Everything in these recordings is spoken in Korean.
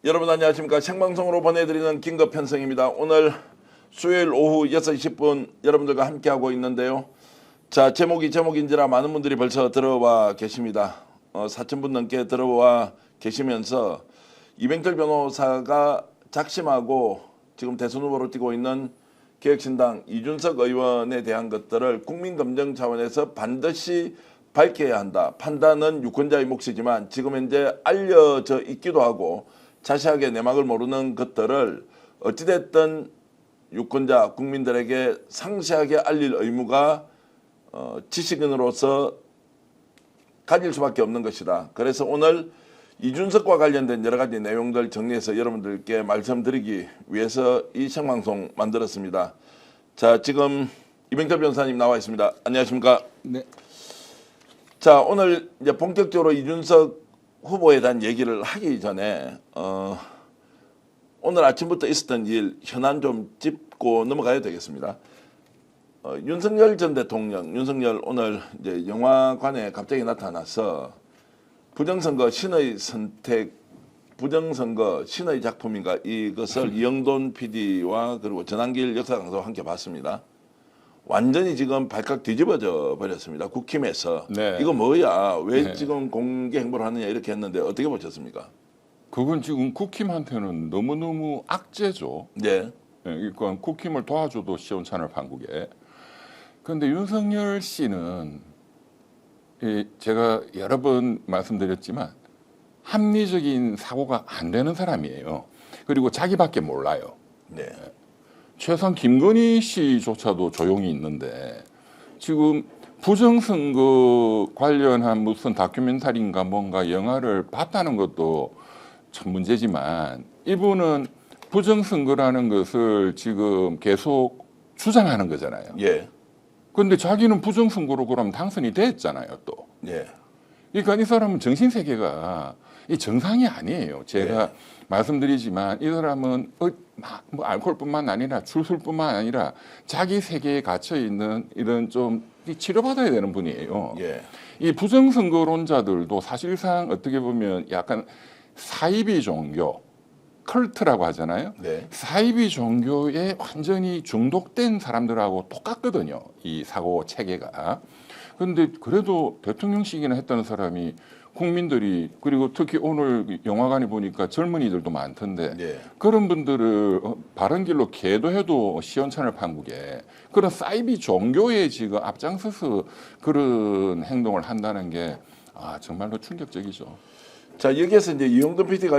여러분 안녕하십니까. 생방송으로 보내드리는 긴급 편성입니다. 오늘 수요일 오후 6시 10분 여러분들과 함께하고 있는데요. 자, 제목인지라 많은 분들이 벌써 들어와 계십니다. 4,000분 넘게 들어와 계시면서 이병철 변호사가 작심하고 지금 대선 후보로 뛰고 있는 개혁신당 이준석 의원에 대한 것들을 국민검증 차원에서 반드시 밝혀야 한다. 판단은 유권자의 몫이지만 지금 현재 알려져 있기도 하고 자세하게 내막을 모르는 것들을 어찌됐든 유권자 국민들에게 상세하게 알릴 의무가 지식인으로서 가질 수밖에 없는 것이다. 그래서 오늘 이준석과 관련된 여러 가지 내용들 정리해서 여러분들께 말씀드리기 위해서 이 생방송 만들었습니다. 자, 지금 이병철 변호사님 나와 있습니다. 안녕하십니까? 네. 자, 오늘 이제 본격적으로 이준석 후보에 대한 얘기를 하기 전에 오늘 아침부터 있었던 일 현안 좀 짚고 넘어가야 되겠습니다. 윤석열 전 대통령, 윤석열 오늘 이제 영화관에 갑자기 나타나서 부정선거 신의 선택, 부정선거 신의 작품인가 이것을 이영돈 PD와 그리고 전한길 역사강사와 함께 봤습니다. 완전히 지금 발칵 뒤집어져 버렸습니다. 국힘에서. 네. 이거 뭐야? 왜 네. 지금 공개 행보를 하느냐 이렇게 했는데 어떻게 보셨습니까? 그건 지금 국힘한테는 너무너무 악재죠. 네. 그러니까 국힘을 도와줘도 시원찮을 판국에. 그런데 윤석열 씨는 제가 여러 번 말씀드렸지만 합리적인 사고가 안 되는 사람이에요. 그리고 자기밖에 몰라요. 네. 최소한 김건희 씨조차도 조용히 있는데 지금 부정선거 관련한 무슨 다큐멘터리인가 뭔가 영화를 봤다는 것도 참 문제지만 이분은 부정선거라는 것을 지금 계속 주장하는 거잖아요. 예. 그런데 자기는 부정선거로 그럼 당선이 됐잖아요, 또. 예. 그러니까 이 사람은 정신세계가 이 정상이 아니에요. 제가 말씀드리지만 이 사람은 뭐 알코올뿐만 아니라 술술뿐만 아니라 자기 세계에 갇혀 있는 이런 좀 치료받아야 되는 분이에요. 예. 이 부정선거론자들도 사실상 어떻게 보면 약간 사이비 종교, 컬트라고 하잖아요. 네. 사이비 종교에 완전히 중독된 사람들하고 똑같거든요. 이 사고 체계가. 그런데 그래도 대통령직이나 했다는 사람이 국민들이 그리고 특히 오늘 영화관에 보니까 젊은이들도 많던데 네. 그런 분들을 바른 길로 계도해도 시원찮을 판국에 그런 사이비 종교에 지금 앞장서서 그런 행동을 한다는 게 정말로 충격적이죠. 자, 여기에서 이제 이영돈 PD가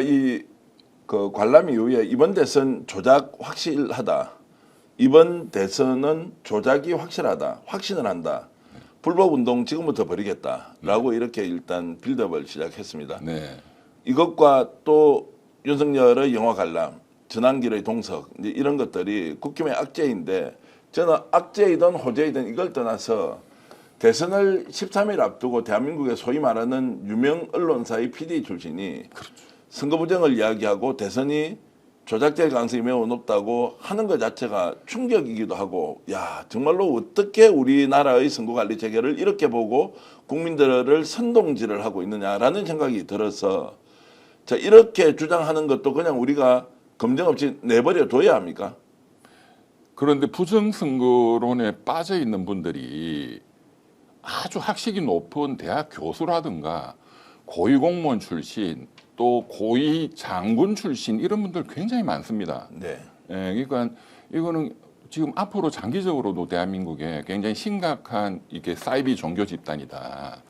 그 관람 이후에 이번 대선 조작 확실하다. 이번 대선은 조작이 확실하다. 확신을 한다. 불법 운동 지금부터 벌이겠다라고 이렇게 일단 빌드업을 시작했습니다. 네. 이것과 또 윤석열의 영화 관람, 전한길의 동석 이제 이런 것들이 국힘의 악재인데 저는 악재이든 호재이든 이걸 떠나서 대선을 13일 앞두고 대한민국의 소위 말하는 유명 언론사의 PD 출신이 선거 부정을 이야기하고 대선이 조작될 가능성이 매우 높다고 하는 것 자체가 충격이기도 하고 야 정말로 어떻게 우리나라의 선거관리 체계를 이렇게 보고 국민들을 선동질을 하고 있느냐라는 생각이 들어서 자 이렇게 주장하는 것도 그냥 우리가 검증 없이 내버려 둬야 합니까? 그런데 부정선거론에 빠져 있는 분들이 아주 학식이 높은 대학 교수라든가 고위공무원 출신 또 고위 장군 출신 이런 분들 굉장히 많습니다. 네. 그러니까 이거는 지금 앞으로 장기적으로도 대한민국에 굉장히 심각한 이게 사이비 종교 집단이다.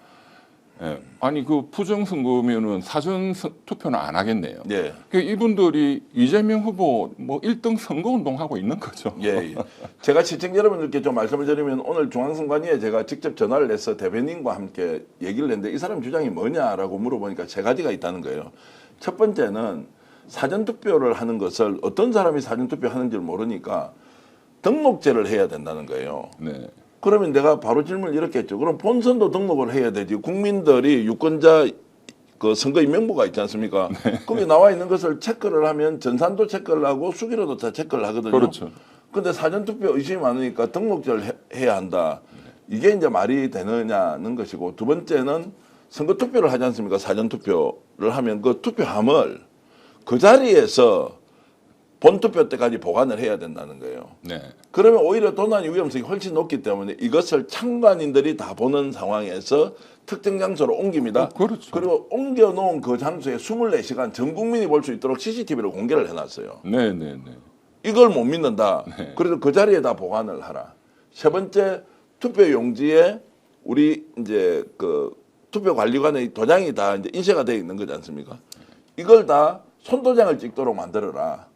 아니 그 부정선거면은 사전 투표는 안 하겠네요. 네. 그러니까 이분들이 이재명 후보 뭐 1등 선거운동하고 있는 거죠. 예. 제가 시청 여러분들께 좀 말씀을 드리면 오늘 중앙선관위에 제가 직접 전화를 해서 대변인과 함께 얘기를 했는데 이 사람 주장이 뭐냐라고 물어보니까 세 가지가 있다는 거예요. 첫 번째는 사전투표를 하는 것을 어떤 사람이 사전투표 하는지를 모르니까 등록제를 해야 된다는 거예요. 네. 그러면 내가 바로 질문을 이렇게 했죠. 그럼 본선도 등록을 해야 되지. 국민들이 유권자 그 선거 인명부가 있지 않습니까? 거기 나와 있는 것을 체크를 하면 전산도 체크를 하고 수기로도 다 체크를 하거든요. 그렇죠. 근데 사전투표 의심이 많으니까 등록제를 해야 한다. 이게 이제 말이 되느냐는 것이고 두 번째는 선거투표를 하지 않습니까? 사전투표를 하면 그 투표함을 그 자리에서 본투표 때까지 보관을 해야 된다는 거예요. 네. 그러면 오히려 도난 위험성이 훨씬 높기 때문에 이것을 참관인들이 다 보는 상황에서 특정 장소로 옮깁니다. 그렇죠. 그리고 옮겨놓은 그 장소에 24시간 전 국민이 볼 수 있도록 CCTV를 공개를 해놨어요. 네, 네, 네. 이걸 못 믿는다. 네. 그래서 그 자리에 다 보관을 하라. 세 번째, 투표 용지에 우리 이제 그 투표 관리관의 도장이 다 이제 인쇄가 되어 있는 거지 않습니까? 이걸 다 손도장을 찍도록 만들어라.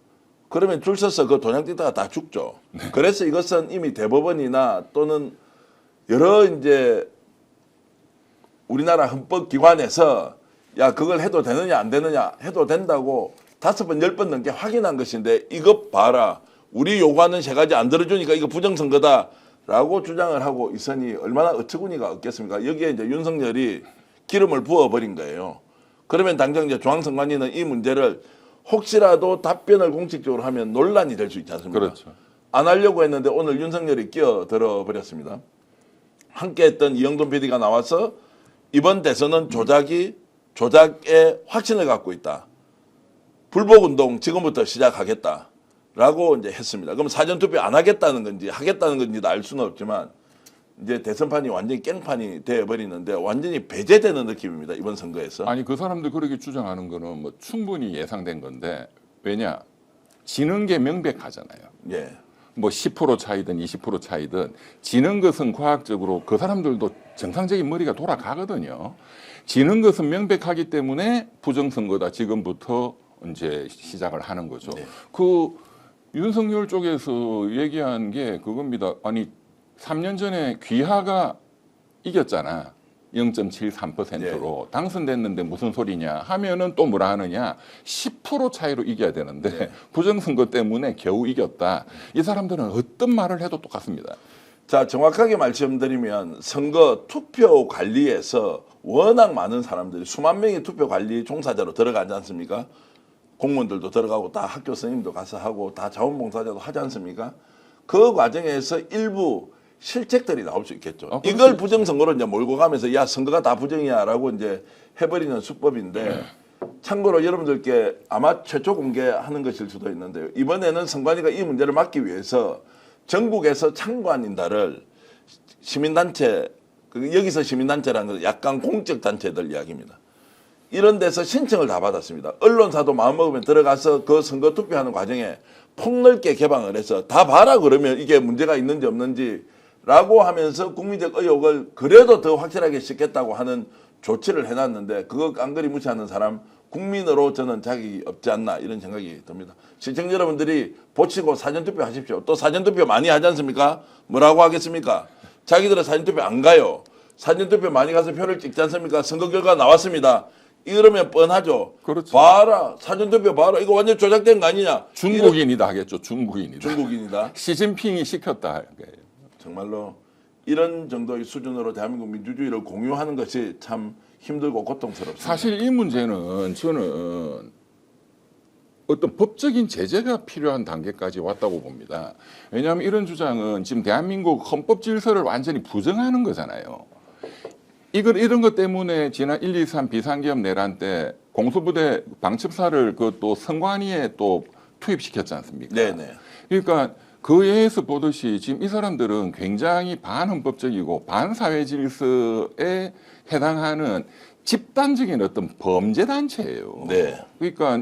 그러면 줄 서서 그 도장 찍다가 다 죽죠. 그래서 이것은 이미 대법원이나 또는 여러 이제 우리나라 헌법기관에서 야 그걸 해도 되느냐 안 되느냐 해도 된다고 5번 10번 넘게 확인한 것인데 이것 봐라. 우리 요구하는 세 가지 안 들어주니까 이거 부정선거다라고 주장을 하고 있으니 얼마나 어처구니가 없겠습니까? 여기에 이제 윤석열이 기름을 부어버린 거예요. 그러면 당장 이제 중앙선관위는 이 문제를 혹시라도 답변을 공식적으로 하면 논란이 될 수 있지 않습니까? 그렇죠. 안 하려고 했는데 오늘 윤석열이 끼어들어 버렸습니다. 함께했던 이영돈 PD가 나와서 이번 대선은 조작의 확신을 갖고 있다. 불복운동 지금부터 시작하겠다라고 이제 했습니다. 그럼 사전투표 안 하겠다는 건지 하겠다는 건지도 알 수는 없지만 이제 대선판이 완전히 깽판이 되어버리는데 완전히 배제되는 느낌입니다. 이번 선거에서. 아니 그 사람들 그렇게 주장하는 거는 뭐 충분히 예상된 건데 왜냐 지는 게 명백하잖아요. 예. 뭐 10% 차이든 20% 차이든 지는 것은 과학적으로 그 사람들도 정상적인 머리가 돌아가거든요. 지는 것은 명백하기 때문에 부정선거다 지금부터 이제 시작을 하는 거죠. 네. 그 윤석열 쪽에서 얘기한 게 그겁니다. 아니 3년 전에 귀하가 이겼잖아. 0.73%로 당선됐는데 무슨 소리냐 하면은 또 뭐라 하느냐 10% 차이로 이겨야 되는데 네. 부정선거 때문에 겨우 이겼다. 이 사람들은 어떤 말을 해도 똑같습니다. 자, 정확하게 말씀드리면 선거 투표 관리에서 워낙 많은 사람들이 수만 명이 투표 관리 종사자로 들어가지 않습니까? 공무원들도 들어가고 다 학교 선생님도 가서 하고 다 자원봉사자도 하지 않습니까? 그 과정에서 일부 실책들이 나올 수 있겠죠. 이걸 부정선거로 이제 몰고 가면서 야 선거가 다 부정이야라고 이제 해버리는 수법인데 참고로 여러분들께 아마 최초 공개하는 것일 수도 있는데요. 이번에는 선관위가 이 문제를 막기 위해서 전국에서 참관인단을 시민단체 여기서 시민단체라는 건 약간 공적 단체들 이야기입니다. 이런 데서 신청을 다 받았습니다. 언론사도 마음먹으면 들어가서 그 선거 투표하는 과정에 폭넓게 개방을 해서 다 봐라 그러면 이게 문제가 있는지 없는지 라고 하면서 국민적 의혹을 그래도 더 확실하게 싣겠다고 하는 조치를 해놨는데 그거 깡그리 무시하는 사람 국민으로 저는 자격이 없지 않나 이런 생각이 듭니다. 시청자 여러분들이 보시고 사전투표 하십시오. 또 사전투표 많이 하지 않습니까? 뭐라고 하겠습니까? 자기들은 사전투표 안 가요. 사전투표 많이 가서 표를 찍지 않습니까? 선거 결과 나왔습니다. 이러면 뻔하죠. 그렇죠. 봐라. 사전투표 봐라. 이거 완전 조작된 거 아니냐. 중국인이다 하겠죠. 중국인이다. 중국인이다. 시진핑이 시켰다. 정말로 이런 정도의 수준으로 대한민국 민주주의를 공유하는 것이 참 힘들고 고통스럽습니다. 사실 이 문제는 저는 어떤 법적인 제재가 필요한 단계까지 왔다고 봅니다. 왜냐하면 이런 주장은 지금 대한민국 헌법 질서를 완전히 부정하는 거잖아요. 이런 것 때문에 지난 1.2.3 비상기업 내란 때 공수부대 방첩사를 그 또 선관위에 또 투입시켰지 않습니까? 네네. 그러니까 그 예에서 보듯이 지금 이 사람들은 굉장히 반헌법적이고 반사회 질서에 해당하는 집단적인 어떤 범죄 단체예요. 네. 그러니까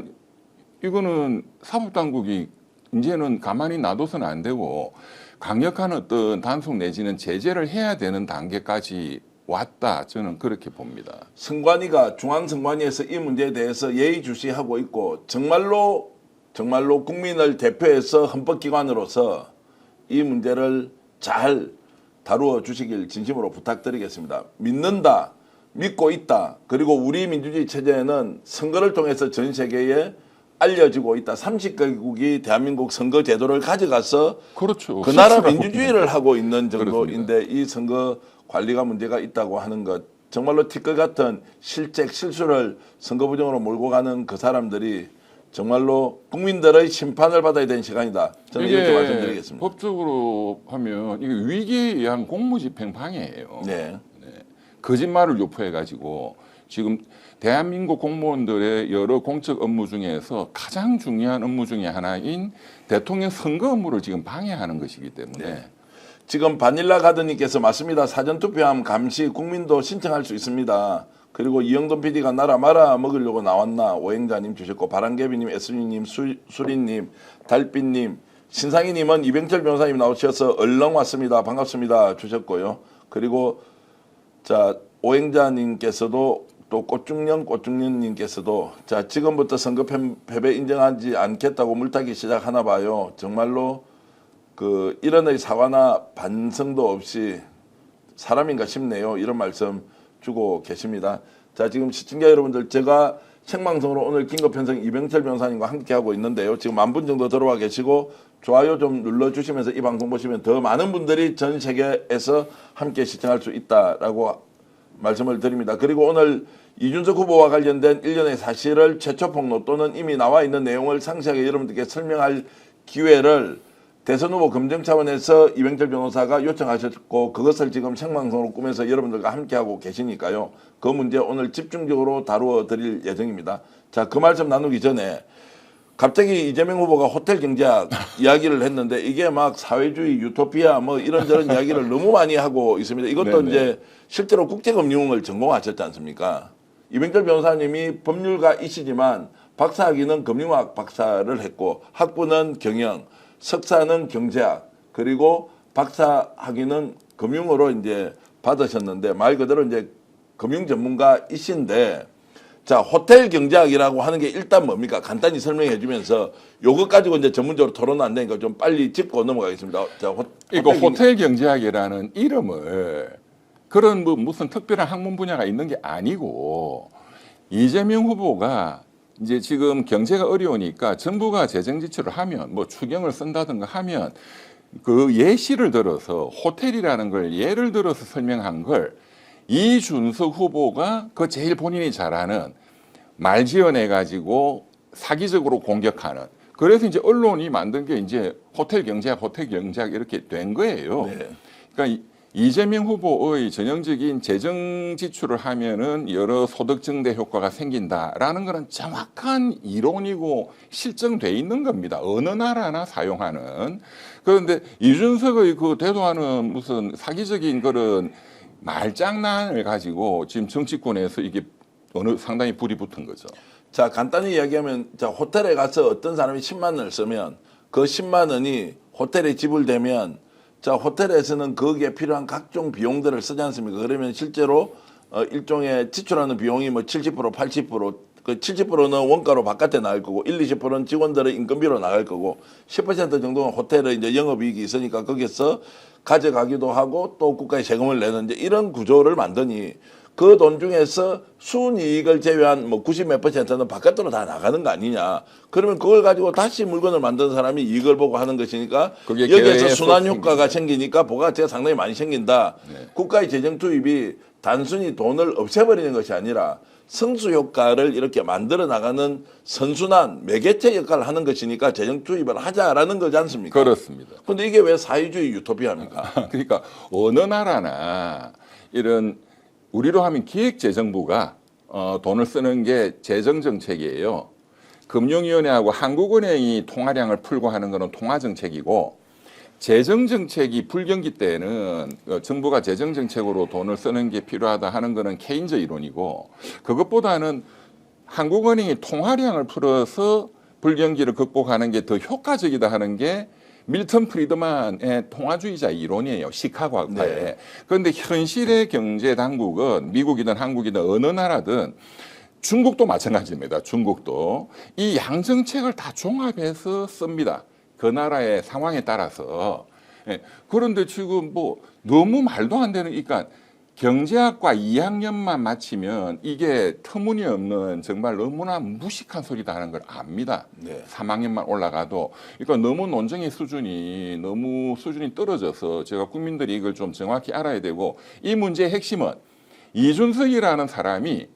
이거는 사법당국이 이제는 가만히 놔둬서는 안 되고 강력한 어떤 단속 내지는 제재를 해야 되는 단계까지 왔다. 저는 그렇게 봅니다. 선관위가 중앙선관위에서 이 문제에 대해서 예의주시하고 있고 정말로 국민을 대표해서 헌법기관으로서 이 문제를 잘 다루어 주시길 진심으로 부탁드리겠습니다. 믿는다, 믿고 있다. 그리고 우리 민주주의 체제에는 선거를 통해서 전 세계에 알려지고 있다. 30개국이 대한민국 선거 제도를 가져가서 그렇죠. 그 나라 수출하고 민주주의를 하고 있는 그렇습니다. 정도인데 이 선거 관리가 문제가 있다고 하는 것 정말로 티끌 같은 실책 실수를 선거 부정으로 몰고 가는 그 사람들이 정말로 국민들의 심판을 받아야 되는 시간이다. 저는 이렇게 말씀드리겠습니다. 법적으로 하면 이게 위기에 의한 공무집행 방해예요. 네. 거짓말을 유포해가지고 지금 대한민국 공무원들의 여러 공적 업무 중에서 가장 중요한 업무 중에 하나인 대통령 선거 업무를 지금 방해하는 것이기 때문에 네. 지금 바닐라 가드님께서 맞습니다. 사전투표함 감시 국민도 신청할 수 있습니다. 그리고 이영돈 PD가 나라 말아 먹으려고 나왔나 오행자님 주셨고 바람개비님, 에스미님, 수리님, 달빛님, 신상희님은 이병철 변호사님 나오셔서 얼렁 왔습니다. 반갑습니다 주셨고요. 그리고 자 오행자님께서도 또 꽃중년님께서도 자 지금부터 선거 패배 인정하지 않겠다고 물타기 시작하나 봐요. 정말로 그 일원의 사과나 반성도 없이 사람인가 싶네요. 이런 말씀 주고 계십니다. 자 지금 시청자 여러분들 제가 생방송으로 오늘 긴급편성 이병철 변호사님과 함께하고 있는데요. 지금 10,000분 정도 들어와 계시고 좋아요 좀 눌러주시면서 이 방송 보시면 더 많은 분들이 전 세계에서 함께 시청할 수 있다라고 말씀을 드립니다. 그리고 오늘 이준석 후보와 관련된 일련의 사실을 최초 폭로 또는 이미 나와 있는 내용을 상세하게 여러분들께 설명할 기회를 대선 후보 검증 차원에서 이병철 변호사가 요청하셨고 그것을 지금 생방송으로 꾸며서 여러분들과 함께하고 계시니까요. 그 문제 오늘 집중적으로 다루어 드릴 예정입니다. 자, 그 말씀 나누기 전에 갑자기 이재명 후보가 호텔 경제학 이야기를 했는데 이게 막 사회주의 유토피아 뭐 이런저런 이야기를 너무 많이 하고 있습니다. 이것도 네네. 이제 실제로 국제금융을 전공하셨지 않습니까? 이병철 변호사님이 법률가이시지만 박사학위는 금융학 박사를 했고 학부는 경영, 석사는 경제학, 그리고 박사학위는 금융으로 이제 받으셨는데 말 그대로 이제 금융 전문가이신데 자 호텔 경제학이라고 하는 게 일단 뭡니까? 간단히 설명해 주면서 요것 가지고 이제 전문적으로 토론 안 되니까 좀 빨리 짚고 넘어가겠습니다. 자, 이거 호텔 경제학이라는 이름을 그런 뭐 무슨 특별한 학문 분야가 있는 게 아니고 이재명 후보가 이제 지금 경제가 어려우니까 정부가 재정 지출을 하면 뭐 추경을 쓴다든가 하면 그 예시를 들어서 호텔이라는 걸 예를 들어서 설명한 걸 이준석 후보가 그 제일 본인이 잘하는 말 지어내 가지고 사기적으로 공격하는 그래서 이제 언론이 만든 게 이제 호텔 경제학 이렇게 된 거예요. 네. 그러니까 이재명 후보의 전형적인 재정 지출을 하면은 여러 소득 증대 효과가 생긴다라는 것은 정확한 이론이고 실증돼 있는 겁니다. 어느 나라나 사용하는. 그런데 이준석의 그 대도하는 무슨 사기적인 그런 말장난을 가지고 지금 정치권에서 이게 어느 상당히 불이 붙은 거죠. 자 간단히 이야기하면 자 호텔에 가서 어떤 사람이 10만 원을 쓰면 그 10만 원이 호텔에 지불되면 자 호텔에서는 거기에 필요한 각종 비용들을 쓰지 않습니까? 그러면 실제로 일종의 지출하는 비용이 뭐 70%, 80%, 그 70%는 원가로 바깥에 나갈 거고 20%는 직원들의 인건비로 나갈 거고 10% 정도는 호텔의 이제 영업이익이 있으니까 거기서 가져가기도 하고 또 국가에 세금을 내는 이제 이런 구조를 만드니 그 돈 중에서 순이익을 제외한 뭐 90몇 %는 바깥으로 다 나가는 거 아니냐. 그러면 그걸 가지고 다시 물건을 만드는 사람이 이익을 보고 하는 것이니까 그게 여기에서 계속 순환 효과가 생기니까 부가가치가 상당히 많이 생긴다. 네. 국가의 재정 투입이 단순히 돈을 없애버리는 것이 아니라 성수 효과를 이렇게 만들어 나가는 선순환 매개체 역할을 하는 것이니까 재정 투입을 하자라는 거지 않습니까? 그렇습니다. 근데 이게 왜 사회주의 유토피아입니까? 그러니까 어느 나라나 이런 우리로 하면 기획재정부가 돈을 쓰는 게 재정정책이에요. 금융위원회하고 한국은행이 통화량을 풀고 하는 거는 통화정책이고 재정정책이 불경기 때는 정부가 재정정책으로 돈을 쓰는 게 필요하다 하는 거는 케인즈 이론이고 그것보다는 한국은행이 통화량을 풀어서 불경기를 극복하는 게 더 효과적이다 하는 게 밀턴 프리드만의 통화주의자 이론이에요. 시카고 학파에. 네. 그런데 현실의 경제 당국은 미국이든 한국이든 어느 나라든 중국도 마찬가지입니다. 중국도 이 양정책을 다 종합해서 씁니다. 그 나라의 상황에 따라서. 예. 그런데 지금 뭐 너무 말도 안 되는, 그러니까 경제학과 2학년만 마치면 이게 터무니없는 정말 너무나 무식한 소리다 하는 걸 압니다. 네. 3학년만 올라가도. 그러니까 너무 논쟁의 수준이 떨어져서 제가 국민들이 이걸 좀 정확히 알아야 되고 이 문제의 핵심은 이준석이라는 사람이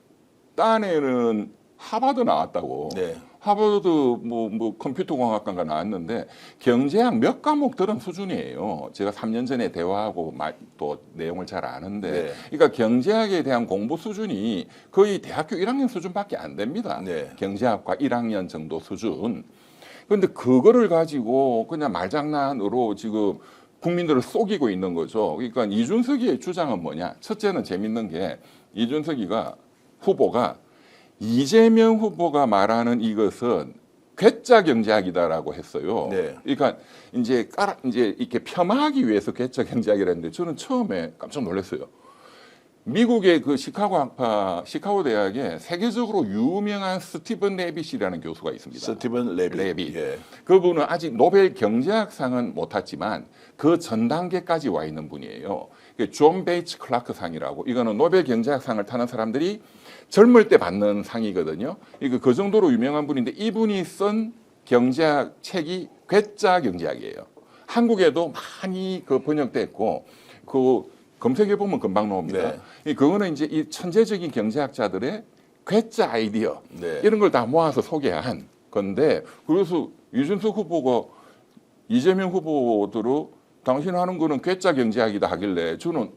딴에는 하버드 나왔다고. 네. 하버드 뭐 컴퓨터공학과가 나왔는데 경제학 몇 과목 들은 수준이에요. 제가 3년 전에 대화하고 또 내용을 잘 아는데, 네. 그러니까 경제학에 대한 공부 수준이 거의 대학교 1학년 수준밖에 안 됩니다. 네. 경제학과 1학년 정도 수준. 그런데 그거를 가지고 그냥 말장난으로 지금 국민들을 속이고 있는 거죠. 그러니까 이준석이의 주장은 뭐냐? 첫째는 재밌는 게 이준석이가 후보가 이재명 후보가 말하는 이것은 괴짜 경제학이다라고 했어요. 네. 그러니까 이제 이렇게 폄하하기 위해서 괴짜 경제학이라는데 저는 처음에 깜짝 놀랐어요. 미국의 그 시카고 대학에 세계적으로 유명한 스티븐 레빗이라는 교수가 있습니다. 스티븐 레빗. 예. 그분은 아직 노벨 경제학상은 못 탔지만 그 전 단계까지 와 있는 분이에요. 존 베이츠 클라크 상이라고, 이거는 노벨 경제학상을 타는 사람들이 젊을 때 받는 상이거든요. 이거 그 정도로 유명한 분인데 이분이 쓴 경제학 책이 괴짜 경제학이에요. 한국에도 많이 그 번역됐고 그 검색해 보면 금방 나옵니다. 네. 그거는 이제 이 천재적인 경제학자들의 괴짜 아이디어, 네. 이런 걸 다 모아서 소개한 건데, 그래서 이준석 후보가 이재명 후보들을 당신 하는 거는 괴짜 경제학이다 하길래 저는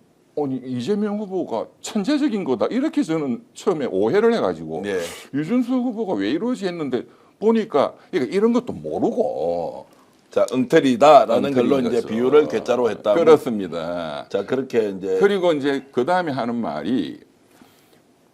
이재명 후보가 천재적인 거다 이렇게 저는 처음에 오해를 해가지고 네. 이준석 후보가 왜 이러지 했는데 보니까 그러니까 이런 것도 모르고 자, 엉터리다라는 걸로 엉터리인 이제 거죠. 비유를 괴짜로 했다. 그렇습니다. 자, 그렇게 이제 그리고 이제 그 다음에 하는 말이,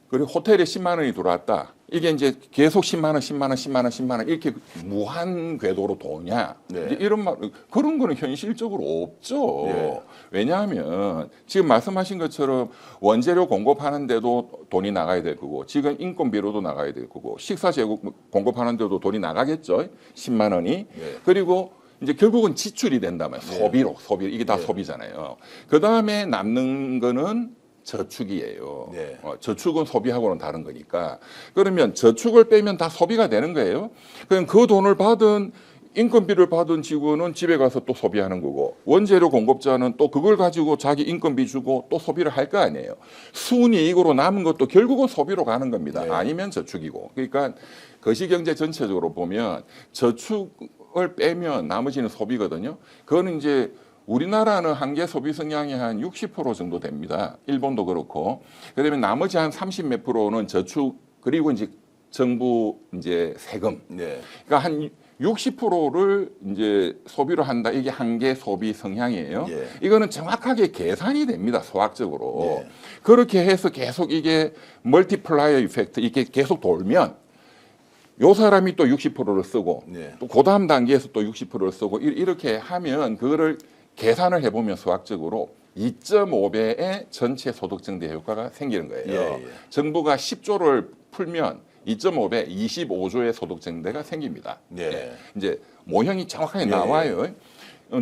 그리고 호텔에 10만 원이 들어왔다. 이게 이제 계속 10만 원, 10만 원, 10만 원, 10만 원 이렇게 무한 궤도로 도냐? 네. 이제 이런 말, 그런 거는 현실적으로 없죠. 네. 왜냐하면 지금 말씀하신 것처럼 원재료 공급하는데도 돈이 나가야 될 거고, 지금 인건비로도 나가야 될 거고, 식사 재고 공급하는데도 돈이 나가겠죠. 10만 원이. 네. 그리고 이제 결국은 지출이 된다면 네. 소비 이게 다 네. 소비잖아요. 그 다음에 남는 거는 저축이에요. 네. 저축은 소비하고는 다른 거니까. 그러면 저축을 빼면 다 소비가 되는 거예요. 그럼 그 돈을 받은 인건비를 받은 직원은 집에 가서 또 소비하는 거고, 원재료 공급자는 또 그걸 가지고 자기 인건비 주고 또 소비를 할 거 아니에요. 순이익으로 남은 것도 결국은 소비로 가는 겁니다. 네. 아니면 저축이고. 그러니까 거시경제 전체적으로 보면 저축을 빼면 나머지는 소비거든요. 그거는 이제 우리나라는 한계 소비 성향이 한 60% 정도 됩니다. 일본도 그렇고. 그다음에 나머지 한 30 몇 프로는 저축, 그리고 이제 정부 이제 세금. 네. 그러니까 한 60%를 이제 소비로 한다. 이게 한계 소비 성향이에요. 예. 이거는 정확하게 계산이 됩니다. 소학적으로. 예. 그렇게 해서 계속 이게 멀티플라이어 이펙트 이게 계속 돌면 요 사람이 또 60%를 쓰고 네. 또 그 다음 단계에서 또 60%를 쓰고 이렇게 하면 그거를 계산을 해보면 수학적으로 2.5배의 전체 소득 증대 효과가 생기는 거예요. 예, 예. 정부가 10조를 풀면 2.5배 25조의 소득 증대가 생깁니다. 예. 이제 모형이 정확하게 예, 나와요.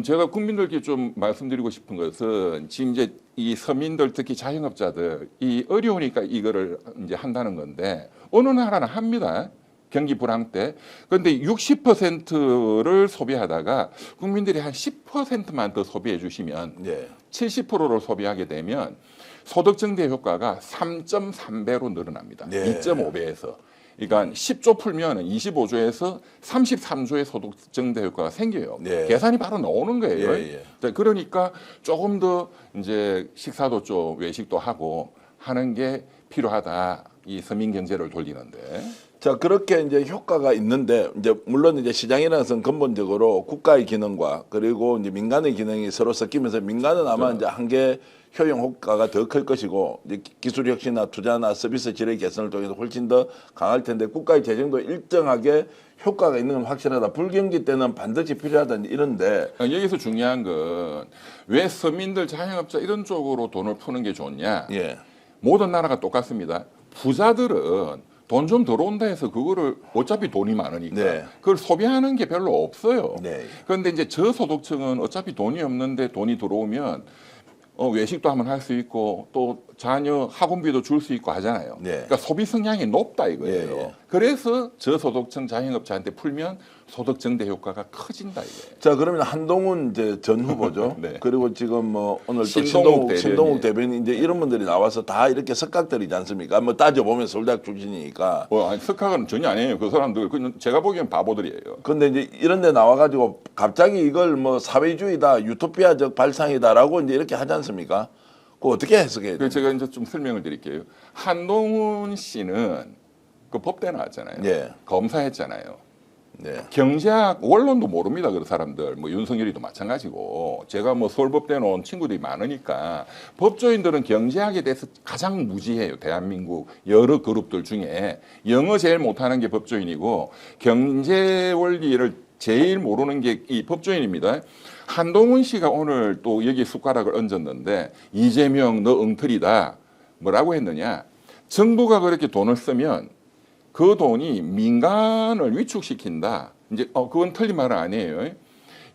제가 국민들께 좀 말씀드리고 싶은 것은 지금 이제 이 서민들 특히 자영업자들 이 어려우니까 이거를 이제 한다는 건데 어느 나라나 합니다. 경기 불황 때. 그런데 60%를 소비하다가 국민들이 한 10%만 더 소비해 주시면 네. 70%를 소비하게 되면 소득 증대 효과가 3.3배로 늘어납니다. 네. 2.5배에서. 그러니까 10조 풀면 25조에서 33조의 소득 증대 효과가 생겨요. 네. 계산이 바로 나오는 거예요. 예, 자, 그러니까 조금 더 이제 식사도 좀 외식도 하고 하는 게 필요하다. 이 서민 경제를 돌리는데. 자, 그렇게 이제 효과가 있는데, 이제 물론 이제 시장이라는 것은 근본적으로 국가의 기능과 그리고 이제 민간의 기능이 서로 섞이면서 민간은 아마 이제 한계 효용 효과가 더 클 것이고, 이제 기술 혁신이나 투자나 서비스 질의 개선을 통해서 훨씬 더 강할 텐데, 국가의 재정도 일정하게 효과가 있는 건 확실하다. 불경기 때는 반드시 필요하다. 이런데. 여기서 중요한 건 왜 서민들, 자영업자 이런 쪽으로 돈을 푸는 게 좋냐? 예. 모든 나라가 똑같습니다. 부자들은 돈 좀 들어온다 해서 그거를 어차피 돈이 많으니까 네. 그걸 소비하는 게 별로 없어요. 네. 그런데 이제 저소득층은 어차피 돈이 없는데 돈이 들어오면 외식도 한번 할 수 있고 또 자녀 학원비도 줄 수 있고 하잖아요. 네. 그러니까 소비 성향이 높다 이거예요. 예, 예. 그래서 저소득층 자영업자한테 풀면 소득 증대 효과가 커진다 이거예요. 자, 그러면 한동훈 이제 전 후보죠. 네. 그리고 지금 뭐 오늘 또 신동욱 신동욱 대변인 이제 이런 분들이 나와서 다 이렇게 석각들이지 않습니까? 뭐 따져보면 서울대학 출신이니까. 아니, 석학은 전혀 아니에요. 그 사람들 그냥 제가 보기엔 바보들이에요. 근데 이제 이런 데 나와가지고 갑자기 이걸 뭐 사회주의다, 유토피아적 발상이다라고 이제 이렇게 하지 않습니까? 그거 어떻게 해석해야 돼요? 그래서 제가 이제 좀 설명을 드릴게요. 한동훈 씨는 그 법대 나왔잖아요. 예. 검사했잖아요. 네. 경제학 원론도 모릅니다. 그 사람들. 뭐 윤석열이도 마찬가지고. 제가 뭐 서울법대 나온 친구들이 많으니까 법조인들은 경제학에 대해서 가장 무지해요. 대한민국 여러 그룹들 중에 영어 제일 못하는 게 법조인이고 경제 원리를 제일 모르는 게 이 법조인입니다. 한동훈 씨가 오늘 또 여기 숟가락을 얹었는데 이재명 너 엉터리다. 뭐라고 했느냐. 정부가 그렇게 돈을 쓰면 그 돈이 민간을 위축시킨다. 이제 그건 틀린 말은 아니에요.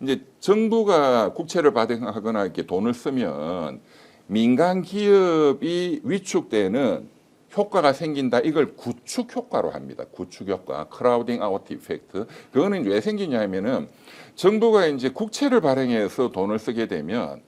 이제 정부가 국채를 발행하거나 이렇게 돈을 쓰면 민간 기업이 위축되는 효과가 생긴다. 이걸 구축 효과로 합니다. 구축 효과, 크라우딩 아웃 이펙트. 그거는 왜 생기냐면은 정부가 이제 국채를 발행해서 돈을 쓰게 되면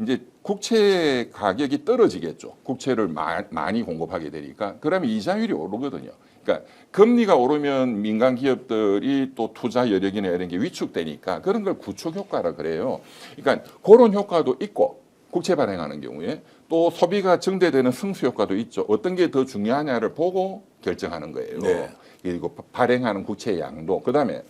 이제 국채 가격이 떨어지겠죠. 국채를 많이 공급하게 되니까. 그러면 이자율이 오르거든요. 그러니까 금리가 오르면 민간 기업들이 또 투자 여력이나 이런 게 위축되니까 그런 걸 구축 효과라 그래요. 그러니까 그런 효과도 있고 국채 발행하는 경우에 또 소비가 증대되는 승수 효과도 있죠. 어떤 게 더 중요하냐를 보고 결정하는 거예요. 네. 그리고 발행하는 국채의 양도. 그다음에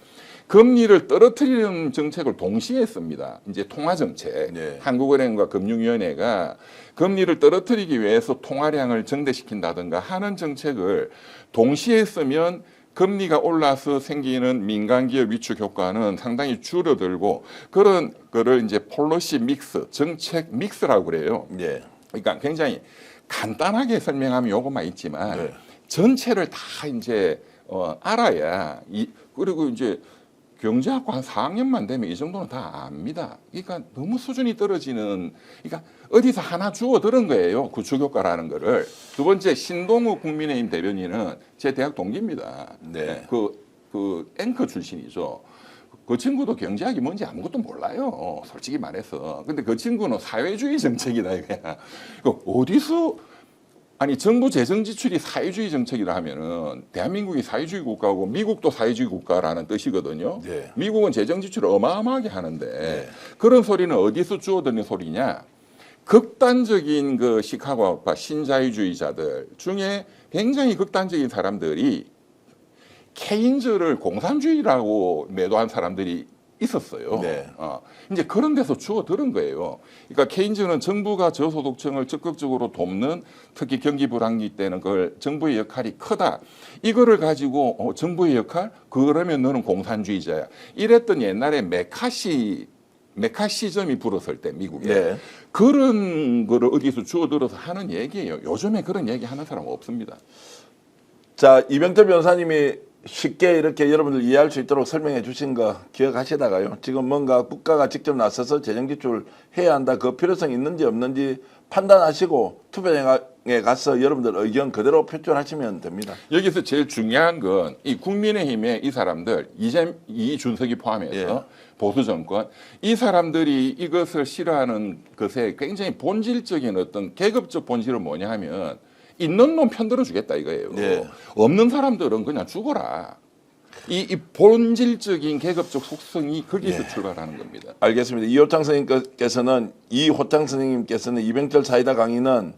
금리를 떨어뜨리는 정책을 동시에 씁니다. 이제 통화 정책. 네. 한국은행과 금융위원회가 금리를 떨어뜨리기 위해서 통화량을 증대시킨다든가 하는 정책을 동시에 쓰면 금리가 올라서 생기는 민간 기업 위축 효과는 상당히 줄어들고 그런 거를 이제 폴리시 믹스, 정책 믹스라고 그래요. 네. 그러니까 굉장히 간단하게 설명하면 요것만 있지만 네. 전체를 다 이제 알아야 그리고 이제 경제학과 한 4학년만 되면 이 정도는 다 압니다. 그러니까 너무 수준이 떨어지는, 그러니까 어디서 하나 주워 들은 거예요. 구축효과라는 거를. 두 번째, 신동욱 국민의힘 대변인은 제 대학 동기입니다. 네. 그 앵커 출신이죠. 그 친구도 경제학이 뭔지 아무것도 몰라요. 솔직히 말해서. 근데 그 친구는 사회주의 정책이다, 이거야. 어디서 아니 정부 재정 지출이 사회주의 정책이라 하면은 대한민국이 사회주의 국가고 미국도 사회주의 국가라는 뜻이거든요. 네. 미국은 재정 지출을 어마어마하게 하는데 네. 그런 소리는 어디서 주워드는 소리냐? 극단적인 그 시카고파 신자유주의자들 중에 굉장히 극단적인 사람들이 케인즈를 공산주의라고 매도한 사람들이 있었어요. 네. 이제 그런 데서 주워 들은 거예요. 그러니까 케인즈는 정부가 저소득층을 적극적으로 돕는 특히 경기 불황기 때는 그걸 정부의 역할이 크다. 이거를 가지고 정부의 역할? 그러면 너는 공산주의자야. 이랬던 옛날에 메카시즘이 불었을 때 미국에 네. 그런 거를 어디서 주워 들어서 하는 얘기예요. 요즘에 그런 얘기 하는 사람 없습니다. 자, 이병철 변호사님이 쉽게 이렇게 여러분들 이해할 수 있도록 설명해 주신 거 기억하시다가요. 지금 뭔가 국가가 직접 나서서 재정 지출 해야 한다. 그 필요성이 있는지 없는지 판단하시고 투표장에 가서 여러분들 의견 그대로 표출하시면 됩니다. 여기서 제일 중요한 건 이 국민의힘의 이 사람들 이준석이 포함해서 예. 보수 정권 이 사람들이 이것을 싫어하는 것에 굉장히 본질적인 어떤 계급적 본질은 뭐냐 하면 있는 놈 편들어 주겠다 이거예요. 네. 없는 사람들은 그냥 죽어라. 이 본질적인 계급적 속성이 거기서 출발하는 겁니다. 알겠습니다. 이호창 선생님께서는 이병철 사이다 강의는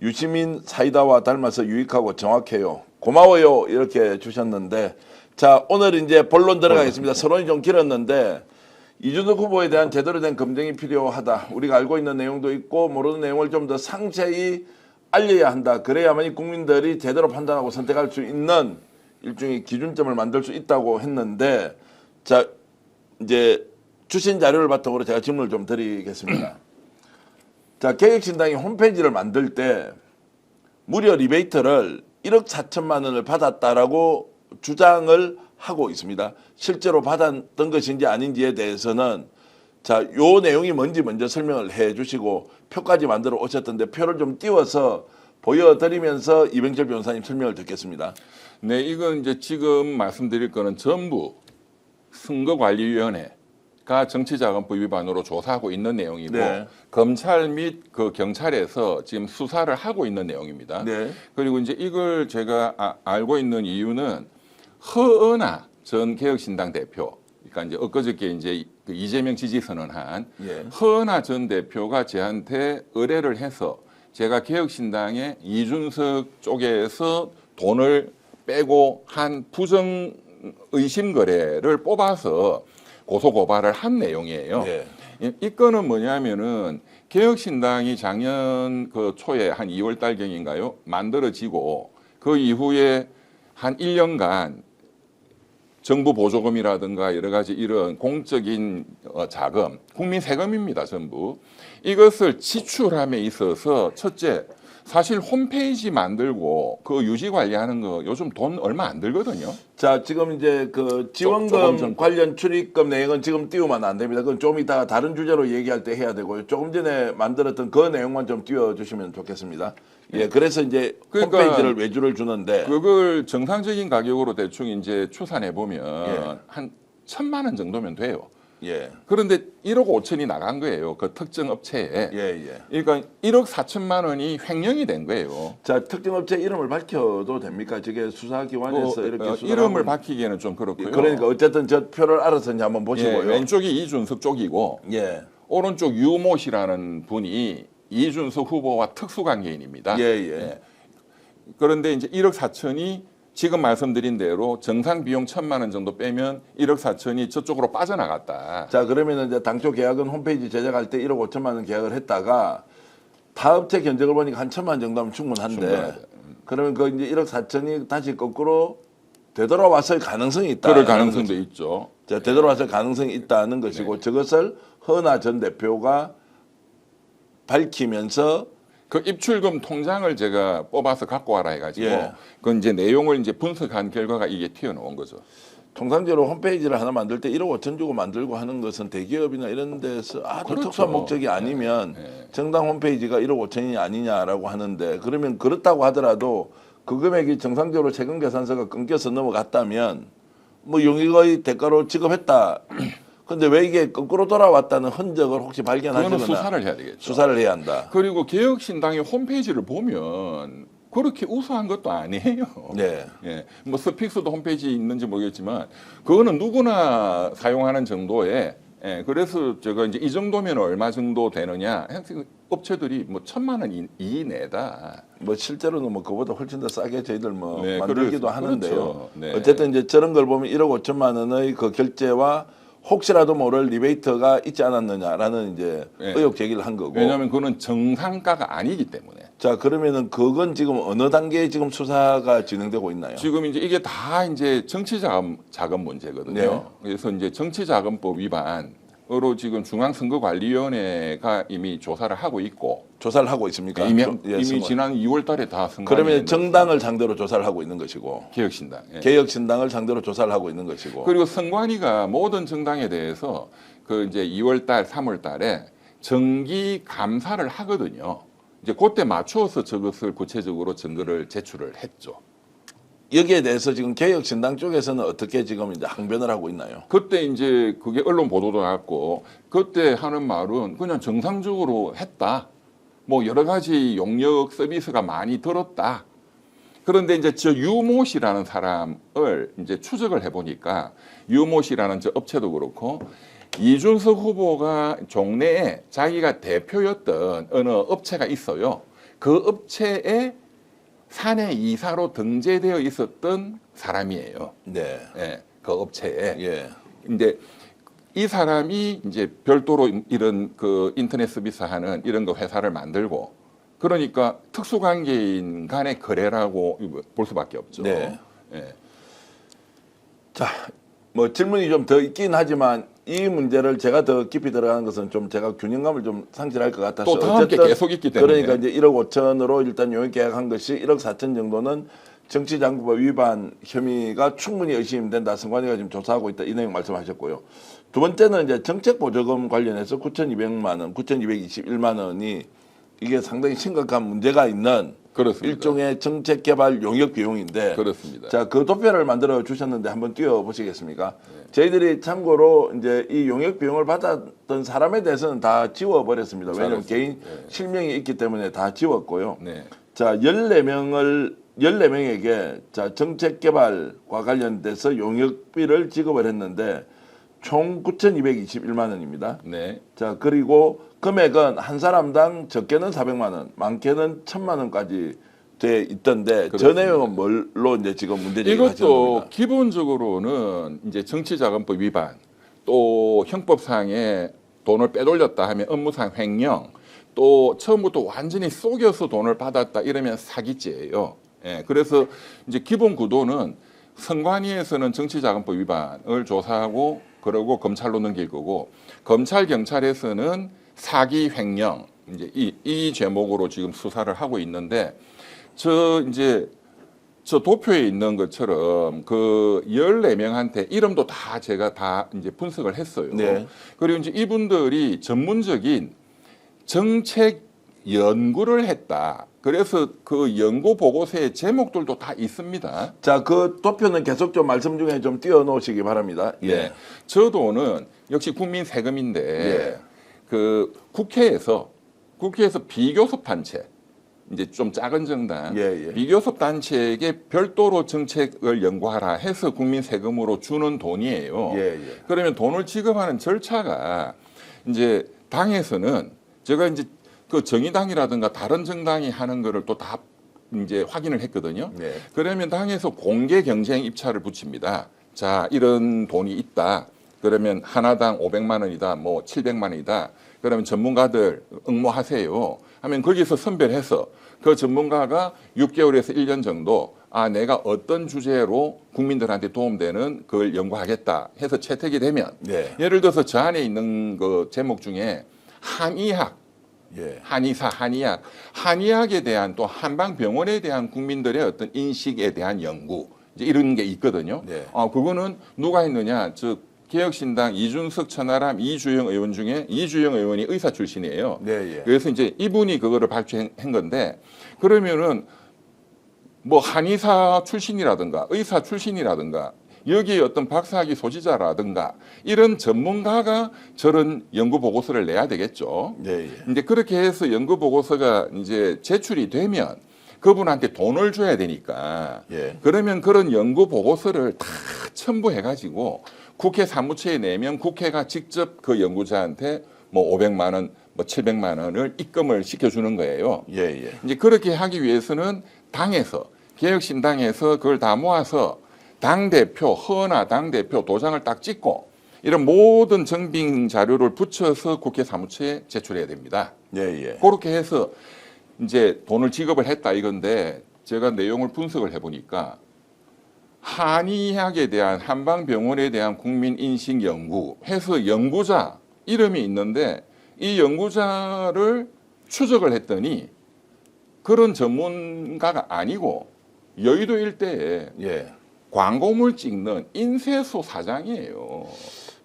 유시민 사이다와 닮아서 유익하고 정확해요. 고마워요 이렇게 주셨는데 자 오늘 이제 본론 들어가겠습니다. 서론이 좀 길었는데 이준석 후보에 대한 제대로 된 검증이 필요하다. 우리가 알고 있는 내용도 있고 모르는 내용을 좀 더 상세히 알려야 한다. 그래야만이 국민들이 제대로 판단하고 선택할 수 있는 일종의 기준점을 만들 수 있다고 했는데 자 이제 주신 자료를 바탕으로 제가 질문을 좀 드리겠습니다. 자 개혁신당이 홈페이지를 만들 때 무려 리베이트를 1억 4천만 원을 받았다라고 주장을 하고 있습니다. 실제로 받았던 것인지 아닌지에 대해서는 자, 요 내용이 뭔지 먼저 설명을 해 주시고 표까지 만들어 오셨던데 표를 좀 띄워서 보여드리면서 이병철 변호사님 설명을 듣겠습니다. 네, 이건 이제 지금 말씀드릴 거는 전부 선거관리위원회가 정치자금법 위반으로 조사하고 있는 내용이고 네. 검찰 및 그 경찰에서 지금 수사를 하고 있는 내용입니다. 네. 그리고 이제 이걸 제가 알고 있는 이유는 허은하 전 개혁신당 대표, 그러니까 이제 엊그저께 이제 그 이재명 지지 선언한 예. 허은하 전 대표가 저한테 의뢰를 해서 제가 개혁신당의 이준석 쪽에서 돈을 빼고 한 부정 의심 거래를 뽑아서 고소 고발을 한 내용이에요. 예. 이 건은 뭐냐면은 개혁신당이 작년 그 초에 한 2월 달경인가요? 만들어지고 그 이후에 한 1년간 정부 보조금이라든가 여러 가지 이런 공적인 자금, 국민 세금입니다, 전부. 이것을 지출함에 있어서 첫째, 사실 홈페이지 만들고 그 유지 관리하는 거 요즘 돈 얼마 안 들거든요. 자, 지금 이제 그 지원금 좀 관련 출입금 내용은 지금 띄우면 안 됩니다. 그건 좀 이따가 다른 주제로 얘기할 때 해야 되고요. 조금 전에 만들었던 그 내용만 좀 띄워주시면 좋겠습니다. 예, 그래서 이제 그러니까 홈페이지를 외주를 주는데 그걸 정상적인 가격으로 대충 이제 추산해 보면 예. 한 1,000만 원 정도면 돼요. 예, 그런데 1억 5천이 나간 거예요. 그 특정 업체에. 예, 예. 그러니까 1억 4천만 원이 횡령이 된 거예요. 자, 특정 업체 이름을 밝혀도 됩니까? 저게 수사기관에서 이렇게 수사를 이름을 하고 밝히기에는 좀 그렇고요. 그러니까 어쨌든 저 표를 알아서 이제 한번 예, 보시고요. 왼쪽이 이준석 쪽이고 예, 오른쪽 유모 씨라는 분이 이준석 후보와 특수관계인입니다. 예, 예. 그런데 이제 1억 4천이 지금 말씀드린 대로 정상 비용 1,000만 원 정도 빼면 1억 4천이 저쪽으로 빠져나갔다. 자, 그러면 이제 당초 계약은 홈페이지 제작할 때 1억 5천만 원 계약을 했다가 타업체 견적을 보니까 한 1,000만 원 정도 하면 충분한데 충분하죠. 그러면 그 이제 1억 4천이 다시 거꾸로 되돌아왔을 가능성이 있다. 그럴 가능성도 있죠. 자, 되돌아왔을 가능성이 있다는 것이고 저것을 허은하 전 대표가 밝히면서 그 입출금 통장을 제가 뽑아서 갖고 와라 해가지고 예. 그 이제 내용을 이제 분석한 결과가 이게 튀어나온 거죠. 통상적으로 홈페이지를 하나 만들 때 1억 5천 주고 만들고 하는 것은 대기업이나 이런 데서 아주 그렇죠. 특수한 목적이 아니면 네. 정당 홈페이지가 1억 5천이 아니냐라고 하는데 그러면 그렇다고 하더라도 그 금액이 정상적으로 세금 계산서가 끊겨서 넘어갔다면 뭐 용익의 대가로 지급했다. 근데 왜 이게 거꾸로 돌아왔다는 흔적을 혹시 그거는 발견하시거나 수사를 해야 되겠죠. 수사를 해야 한다. 그리고 개혁신당의 홈페이지를 보면 그렇게 우수한 것도 아니에요. 네. 예, 뭐 스픽스도 홈페이지 있는지 모르겠지만 그거는 누구나 사용하는 정도의. 예, 그래서 제가 이제 이 정도면 얼마 정도 되느냐? 업체들이 뭐 1,000만 원 이내다. 뭐 실제로는 뭐 그보다 훨씬 더 싸게 저희들 뭐 네, 만들기도 하는데요. 그렇죠. 네. 어쨌든 이제 저런 걸 보면 1억 5천만 원의 그 결제와 혹시라도 모를 리베이트가 있지 않았느냐라는 이제 네. 의혹 제기를 한 거고. 왜냐하면 그거는 정상가가 아니기 때문에. 자, 그러면은 그건 지금 어느 단계에 지금 수사가 진행되고 있나요? 지금 이제 이게 다 이제 정치자금 문제거든요. 네. 그래서 이제 정치자금법 위반으로 지금 중앙선거관리위원회가 이미 조사를 하고 있고 조사를 하고 있습니까? 이미, 예, 이미 선거. 지난 2월달에 다 선거. 그러면 정당을 상대로 조사를 하고 있는 것이고 개혁신당. 예. 개혁신당을 상대로 조사를 하고 있는 것이고. 그리고 선관위가 모든 정당에 대해서 그 이제 2월달, 3월달에 정기 감사를 하거든요. 이제 그때 맞추어서 저것을 구체적으로 증거를 제출을 했죠. 여기에 대해서 지금 개혁신당 쪽에서는 어떻게 지금 이제 항변을 하고 있나요? 그때 이제 그게 언론 보도도 났고 그때 하는 말은 그냥 정상적으로 했다. 뭐 여러 가지 용역 서비스가 많이 들었다. 그런데 이제 저 유모 씨라는 사람을 이제 추적을 해보니까 유모 씨라는 저 업체도 그렇고 이준석 후보가 종래에 자기가 대표였던 어느 업체가 있어요. 그 업체에 사내 이사로 등재되어 있었던 사람이에요. 네. 예, 그 업체에. 예. 이제 이 사람이 이제 별도로 이런 그 인터넷 서비스 하는 이런 거 회사를 만들고 그러니까 특수관계인 간의 거래라고 볼 수밖에 없죠. 네. 예. 자, 뭐 질문이 좀 더 있긴 하지만 이 문제를 제가 더 깊이 들어가는 것은 좀 제가 균형감을 좀 상실할 것 같아서 또 다음 게 계속 있기 때문에. 그러니까 이제 1억 5천으로 일단 용역 계약한 것이 1억 4천 정도는 정치장부법 위반 혐의가 충분히 의심된다. 선관위가 지금 조사하고 있다. 이 내용 말씀하셨고요. 두 번째는 이제 정책보조금 관련해서 9,200만 원, 9,221만 원이 이게 상당히 심각한 문제가 있는 그렇습니다. 일종의 정책 개발 용역 비용인데 그렇습니다. 자, 그 도표를 만들어 주셨는데 한번 띄워 보시겠습니까? 저희들이 참고로 이제 이 용역 비용을 받았던 사람에 대해서는 다 지워 버렸습니다. 왜냐하면 개인 실명이 있기 때문에 다 지웠고요. 네. 자, 14명에게 자, 정책 개발과 관련돼서 용역비를 지급을 했는데 총 9,221만 원입니다. 네. 자, 그리고 금액은 한 사람당 적게는 400만 원, 많게는 1,000만 원까지 돼 있던데 저 그렇습니다. 내용은 뭘로 이제 지금 문제제기가 하시는 이것도 겁니까? 기본적으로는 이제 정치자금법 위반, 또 형법상에 돈을 빼돌렸다 하면 업무상 횡령, 또 처음부터 완전히 속여서 돈을 받았다 이러면 사기죄예요. 예, 그래서 이제 기본 구도는 선관위에서는 정치자금법 위반을 조사하고 그러고 검찰로 넘길 거고 검찰 경찰에서는 사기 횡령 이제 이 제목으로 지금 수사를 하고 있는데 저 도표에 있는 것처럼 그 14명한테 이름도 다 제가 다 이제 분석을 했어요. 네. 그리고 이제 이분들이 전문적인 정책 연구를 했다. 그래서 그 연구 보고서의 제목들도 다 있습니다. 자, 그 도표는 계속 좀 말씀 중에 좀 띄워 놓으시기 바랍니다. 예. 저 돈은 역시 국민 세금인데 예. 그 국회에서 비교섭 단체 이제 좀 작은 정당 예, 예. 비교섭 단체에게 별도로 정책을 연구하라 해서 국민 세금으로 주는 돈이에요. 예, 예. 그러면 돈을 지급하는 절차가 이제 당에서는 제가 이제 그 정의당이라든가 다른 정당이 하는 거를 또 다 이제 확인을 했거든요. 네. 그러면 당에서 공개 경쟁 입찰을 붙입니다. 자, 이런 돈이 있다. 그러면 하나당 500만 원이다. 뭐 700만 원이다. 그러면 전문가들 응모하세요. 하면 거기서 선별해서 그 전문가가 6개월에서 1년 정도 내가 어떤 주제로 국민들한테 도움되는 그걸 연구하겠다 해서 채택이 되면 네. 예를 들어서 저 안에 있는 그 제목 중에 한의학 예. 한의학, 한의학에 대한 또 한방병원에 대한 국민들의 어떤 인식에 대한 연구 이제 이런 게 있거든요. 네. 그거는 누가 했느냐? 즉 개혁신당 이준석, 천하람, 이주영 의원 중에 이주영 의원이 의사 출신이에요. 네, 예. 그래서 이제 이분이 그거를 발표한 건데 그러면은 뭐 한의사 출신이라든가 의사 출신이라든가 여기에 어떤 박사학위 소지자라든가 이런 전문가가 저런 연구 보고서를 내야 되겠죠. 네, 예. 이제 그렇게 해서 연구 보고서가 이제 제출이 되면 그분한테 돈을 줘야 되니까 예. 그러면 그런 연구 보고서를 다 첨부해 가지고 국회 사무처에 내면 국회가 직접 그 연구자한테 뭐 500만 원, 뭐 700만 원을 입금을 시켜주는 거예요. 예, 예. 이제 그렇게 하기 위해서는 당에서 개혁신당에서 그걸 다 모아서 당대표, 허나 당대표 도장을 딱 찍고 이런 모든 증빙 자료를 붙여서 국회 사무처에 제출해야 됩니다. 예, 예. 그렇게 해서 이제 돈을 지급을 했다 이건데 제가 내용을 분석을 해보니까 한의학에 대한 한방병원에 대한 국민 인식 연구 해서 연구자 이름이 있는데 이 연구자를 추적을 했더니 그런 전문가가 아니고 여의도 일대에 예. 광고물 찍는 인쇄소 사장이에요.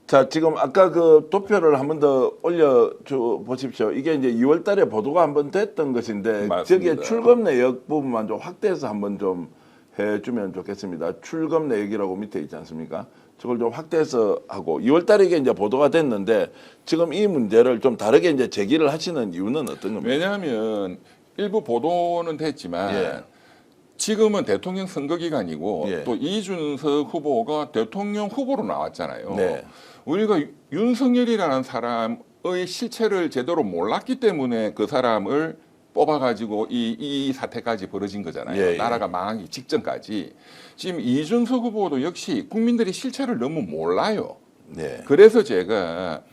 자, 지금 아까 그 도표를 한 번 더 올려줘 보십시오. 이게 이제 2월 달에 보도가 한번 됐던 것인데 맞습니다. 저기에 출금 내역 부분만 좀 확대해서 한번 좀 해주면 좋겠습니다. 출금 내역이라고 밑에 있지 않습니까? 저걸 좀 확대해서 하고 2월 달에 이게 이제 보도가 됐는데 지금 이 문제를 좀 다르게 이제 제기를 하시는 이유는 어떤 겁니까? 왜냐하면 일부 보도는 됐지만 예. 지금은 대통령 선거 기간이고 예. 또 이준석 후보가 대통령 후보로 나왔잖아요. 네. 우리가 윤석열이라는 사람의 실체를 제대로 몰랐기 때문에 그 사람을 뽑아가지고 이 사태까지 벌어진 거잖아요. 예, 예. 나라가 망하기 직전까지. 지금 이준석 후보도 역시 국민들이 실체를 너무 몰라요. 네. 그래서 제가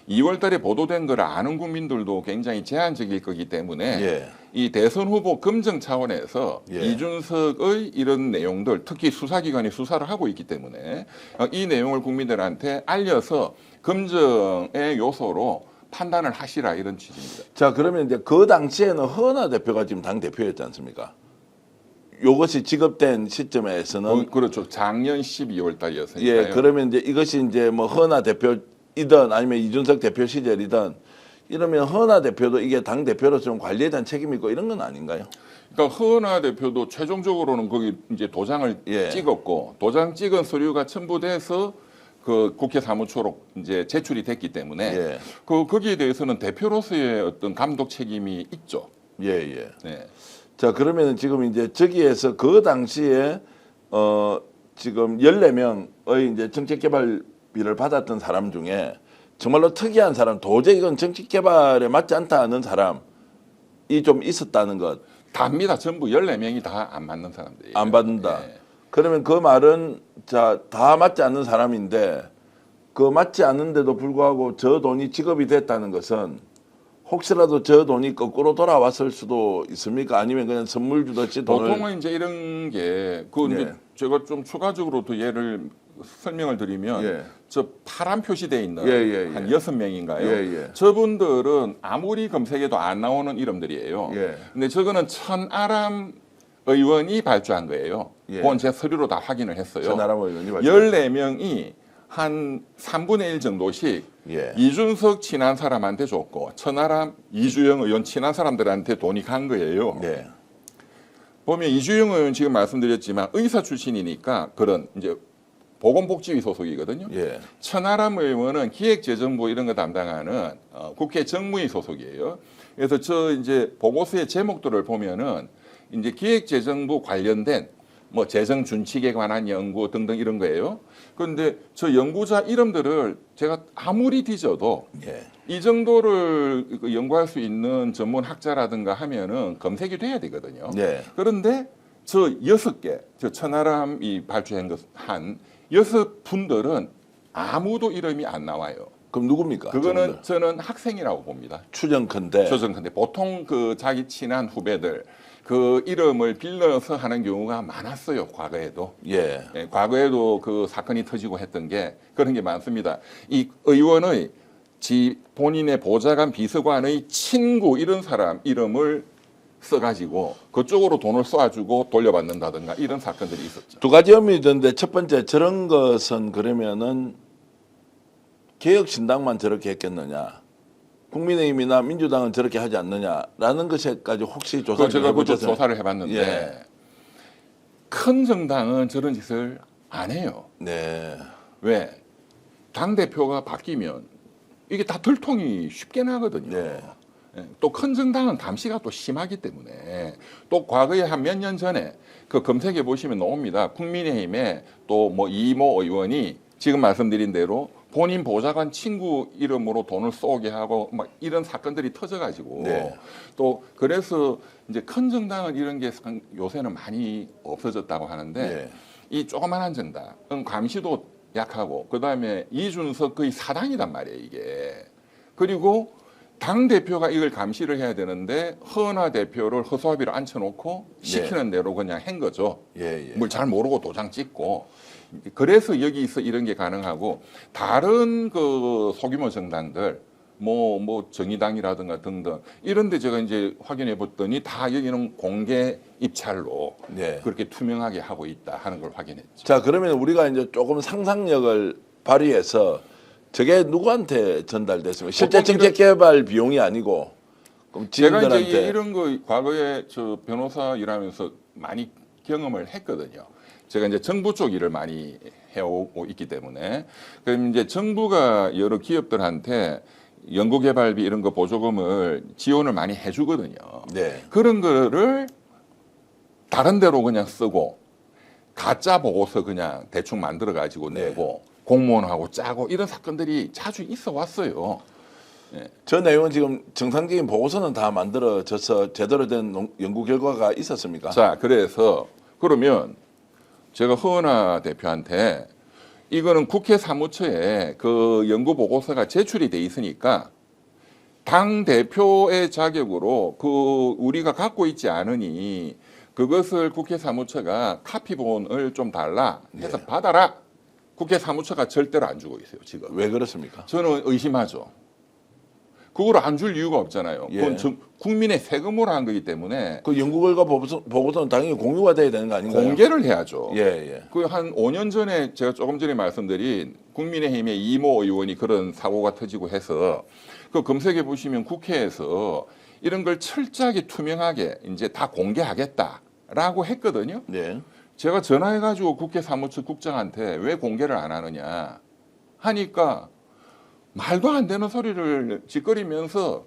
2월 달에 보도된 걸 아는 국민들도 굉장히 제한적일 거기 때문에 예. 이 대선 후보 검증 차원에서 예. 이준석의 이런 내용들 특히 수사기관이 수사를 하고 있기 때문에 이 내용을 국민들한테 알려서 검증의 요소로 판단을 하시라 이런 취지입니다. 자, 그러면 이제 그 당시에는 허은하 대표가 지금 당 대표였지 않습니까? 요것이 지급된 시점에서는 그렇죠. 작년 12월 달이었으니까요. 예, 그러면 이제 이것이 이제 뭐 허은하 대표이든 아니면 이준석 대표 시절이든 이러면 허은하 대표도 이게 당 대표로서 좀 관리에 대한 책임이 있고 이런 건 아닌가요? 그러니까 허은하 대표도 최종적으로는 거기 이제 도장을 예. 찍었고 도장 찍은 서류가 첨부돼서 그 국회 사무처로 이제 제출이 됐기 때문에 예. 거기에 대해서는 대표로서의 어떤 감독 책임이 있죠. 예, 예. 네. 자, 그러면은 지금 이제 저기에서 그 당시에 지금 14명의 이제 정책개발비를 받았던 사람 중에 정말로 특이한 사람, 도저히 이건 정책개발에 맞지 않다 하는 사람이 좀 있었다는 것. 답니다. 전부 14명이 다 안 맞는 사람들이에요. 안 받는다. 네. 그러면 그 말은 자, 다 맞지 않는 사람인데 그 맞지 않는데도 불구하고 저 돈이 지급이 됐다는 것은 혹시라도 저 돈이 거꾸로 돌아왔을 수도 있습니까? 아니면 그냥 선물 주듯이 돈을 보통은 이제 이런 게그 네. 이제 제가 좀 추가적으로 더 예를 설명을 드리면 예. 저 파란 표시돼 있는 예, 예, 예. 한 6명인가요? 예, 예. 저분들은 아무리 검색해도 안 나오는 이름들이에요. 예. 근데 저거는 천아람 의원이 발주한 거예요. 예. 그건 제 서류로 다 확인을 했어요. 전나라 의원이 14명이 한 3분의 1 정도씩 예. 이준석 친한 사람한테 줬고 천하람 이주영 의원 친한 사람들한테 돈이 간 거예요. 네. 보면 이주영 의원 지금 말씀드렸지만 의사 출신이니까 그런 이제 보건복지위 소속이거든요. 예. 천하람 의원은 기획재정부 이런 거 담당하는 국회 정무위 소속이에요. 그래서 저 이제 보고서의 제목들을 보면은 이제 기획재정부 관련된 뭐 재정 준칙에 관한 연구 등등 이런 거예요. 그런데 저 연구자 이름들을 제가 아무리 뒤져도 예. 이 정도를 연구할 수 있는 전문 학자라든가 하면은 검색이 돼야 되거든요. 예. 그런데 저 6개, 저 천하람이 발주한 한 6분들은 아무도 이름이 안 나와요. 그럼 누굽니까? 그거는 저분들? 저는 학생이라고 봅니다. 추정컨대. 조정컨대 보통 그 자기 친한 후배들 그 이름을 빌려서 하는 경우가 많았어요. 과거에도. 예. 예, 과거에도 그 사건이 터지고 했던 게 그런 게 많습니다. 이 의원의 본인의 보좌관 비서관의 친구 이런 사람 이름을 써가지고 그쪽으로 돈을 쏴주고 돌려받는다든가 이런 사건들이 있었죠. 두 가지 의미이 있는데 첫 번째 저런 것은 그러면은 개혁신당만 저렇게 했겠느냐, 국민의힘이나 민주당은 저렇게 하지 않느냐라는 것에까지 혹시 조사를 제가 그것도 해보셨어요? 조사를 해봤는데 예. 큰 정당은 저런 짓을 안 해요. 네. 왜? 당 대표가 바뀌면 이게 다 들통이 쉽게 나거든요. 네. 또 큰 정당은 감시가 또 심하기 때문에 또 과거에 한 몇 년 전에 그 검색해 보시면 나옵니다. 국민의힘에 또 뭐 이모 의원이 지금 말씀드린 대로 본인 보좌관 친구 이름으로 돈을 쏘게 하고 막 이런 사건들이 터져가지고 네. 또 그래서 이제 큰 정당은 이런 게 요새는 많이 없어졌다고 하는데 네. 이 조그만한 정당은 감시도 약하고 그다음에 이준석 거의 사당이란 말이에요 이게. 그리고 당 대표가 이걸 감시를 해야 되는데 허은하 대표를 허수아비로 앉혀놓고 시키는 대로 그냥 한 거죠. 예, 예. 뭘 잘 모르고 도장 찍고. 그래서 여기서 이런 게 가능하고 다른 그 소규모 정당들 뭐 정의당이라든가 등등 이런데 제가 이제 확인해 봤더니 다 여기는 공개 입찰로 네. 그렇게 투명하게 하고 있다 하는 걸 확인했죠. 자, 그러면 우리가 이제 조금 상상력을 발휘해서 저게 누구한테 전달됐습니까? 실제 보통 정책 개발 비용이 아니고 그럼 제가 이제 지인들한테 이런 거 과거에 저 변호사 일하면서 많이 경험을 했거든요. 제가 이제 정부 쪽 일을 많이 해오고 있기 때문에 그럼 이제 정부가 여러 기업들한테 연구개발비 이런 거 보조금을 지원을 많이 해주거든요. 네. 그런 거를 다른 데로 그냥 쓰고 가짜 보고서 그냥 대충 만들어 가지고 내고 공무원하고 짜고 이런 사건들이 자주 있어 왔어요. 저 내용은 지금 정상적인 보고서는 다 만들어져서 제대로 된 연구 결과가 있었습니까? 자, 그래서 그러면 제가 허은하 대표한테 이거는 국회 사무처에 그 연구 보고서가 제출이 돼 있으니까 당 대표의 자격으로 그 우리가 갖고 있지 않으니 그것을 국회 사무처가 카피본을 좀 달라 해서 받아라. 국회 사무처가 절대로 안 주고 있어요, 지금. 왜 그렇습니까? 저는 의심하죠. 그걸 안 줄 이유가 없잖아요. 예. 그건 국민의 세금으로 한 거기 때문에 그 연구 결과 보고서는 당연히 공유가 돼야 되는 거 아닌가요? 공개를 해야죠. 예, 예. 그 한 5년 전에 제가 조금 전에 말씀드린 국민의힘의 이모 의원이 그런 사고가 터지고 해서 그 검색해 보시면 국회에서 이런 걸 철저하게 투명하게 이제 다 공개하겠다라고 했거든요. 네. 제가 전화해가지고 국회 사무처 국장한테 왜 공개를 안 하느냐 하니까 말도 안 되는 소리를 짓거리면서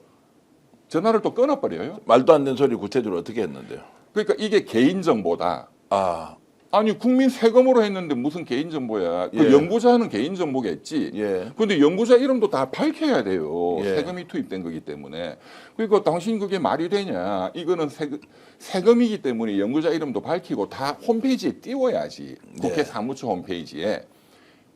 전화를 또 끊어버려요. 말도 안 되는 소리 구체적으로 어떻게 했는데요? 그러니까 이게 개인정보다. 아, 아니 국민 세금으로 했는데 무슨 개인정보야. 그 예. 연구자는 개인정보겠지. 예. 근데 연구자 이름도 다 밝혀야 돼요. 예. 세금이 투입된 거기 때문에. 그러니까 당신 그게 말이 되냐. 이거는 세금이기 때문에 연구자 이름도 밝히고 다 홈페이지에 띄워야지. 국회 네. 사무처 홈페이지에.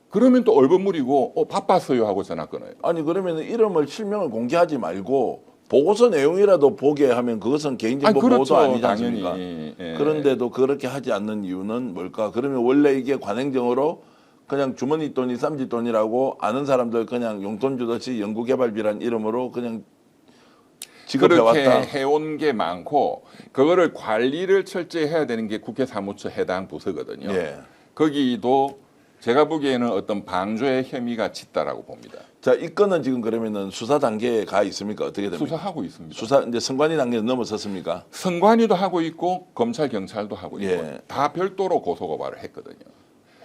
그러면 또 얼버무리고 바빴어요 하고 전화 끊어요. 아니 그러면 이름을 실명을 공개하지 말고 보고서 내용이라도 보게 하면 그것은 개인정보 보호도 그렇죠. 아니지 않습니까? 당연히. 예. 그런데도 그렇게 하지 않는 이유는 뭘까? 그러면 원래 이게 관행적으로 그냥 주머니 돈이 쌈짓돈이라고 아는 사람들 그냥 용돈 주듯이 연구개발비란 이름으로 그냥 그렇게 지급해왔다. 해온 게 많고 그거를 관리를 철저히 해야 되는 게 국회 사무처 해당 부서거든요. 예. 거기도 제가 보기에는 어떤 방조의 혐의가 짙다라고 봅니다. 자, 이 건은 지금 그러면은 수사 단계에 가 있습니까? 어떻게 됩니까? 수사하고 있습니다. 수사 이제 선관위 단계 넘어섰습니까? 선관위도 하고 있고 검찰 경찰도 하고 있고 예. 다 별도로 고소 고발을 했거든요.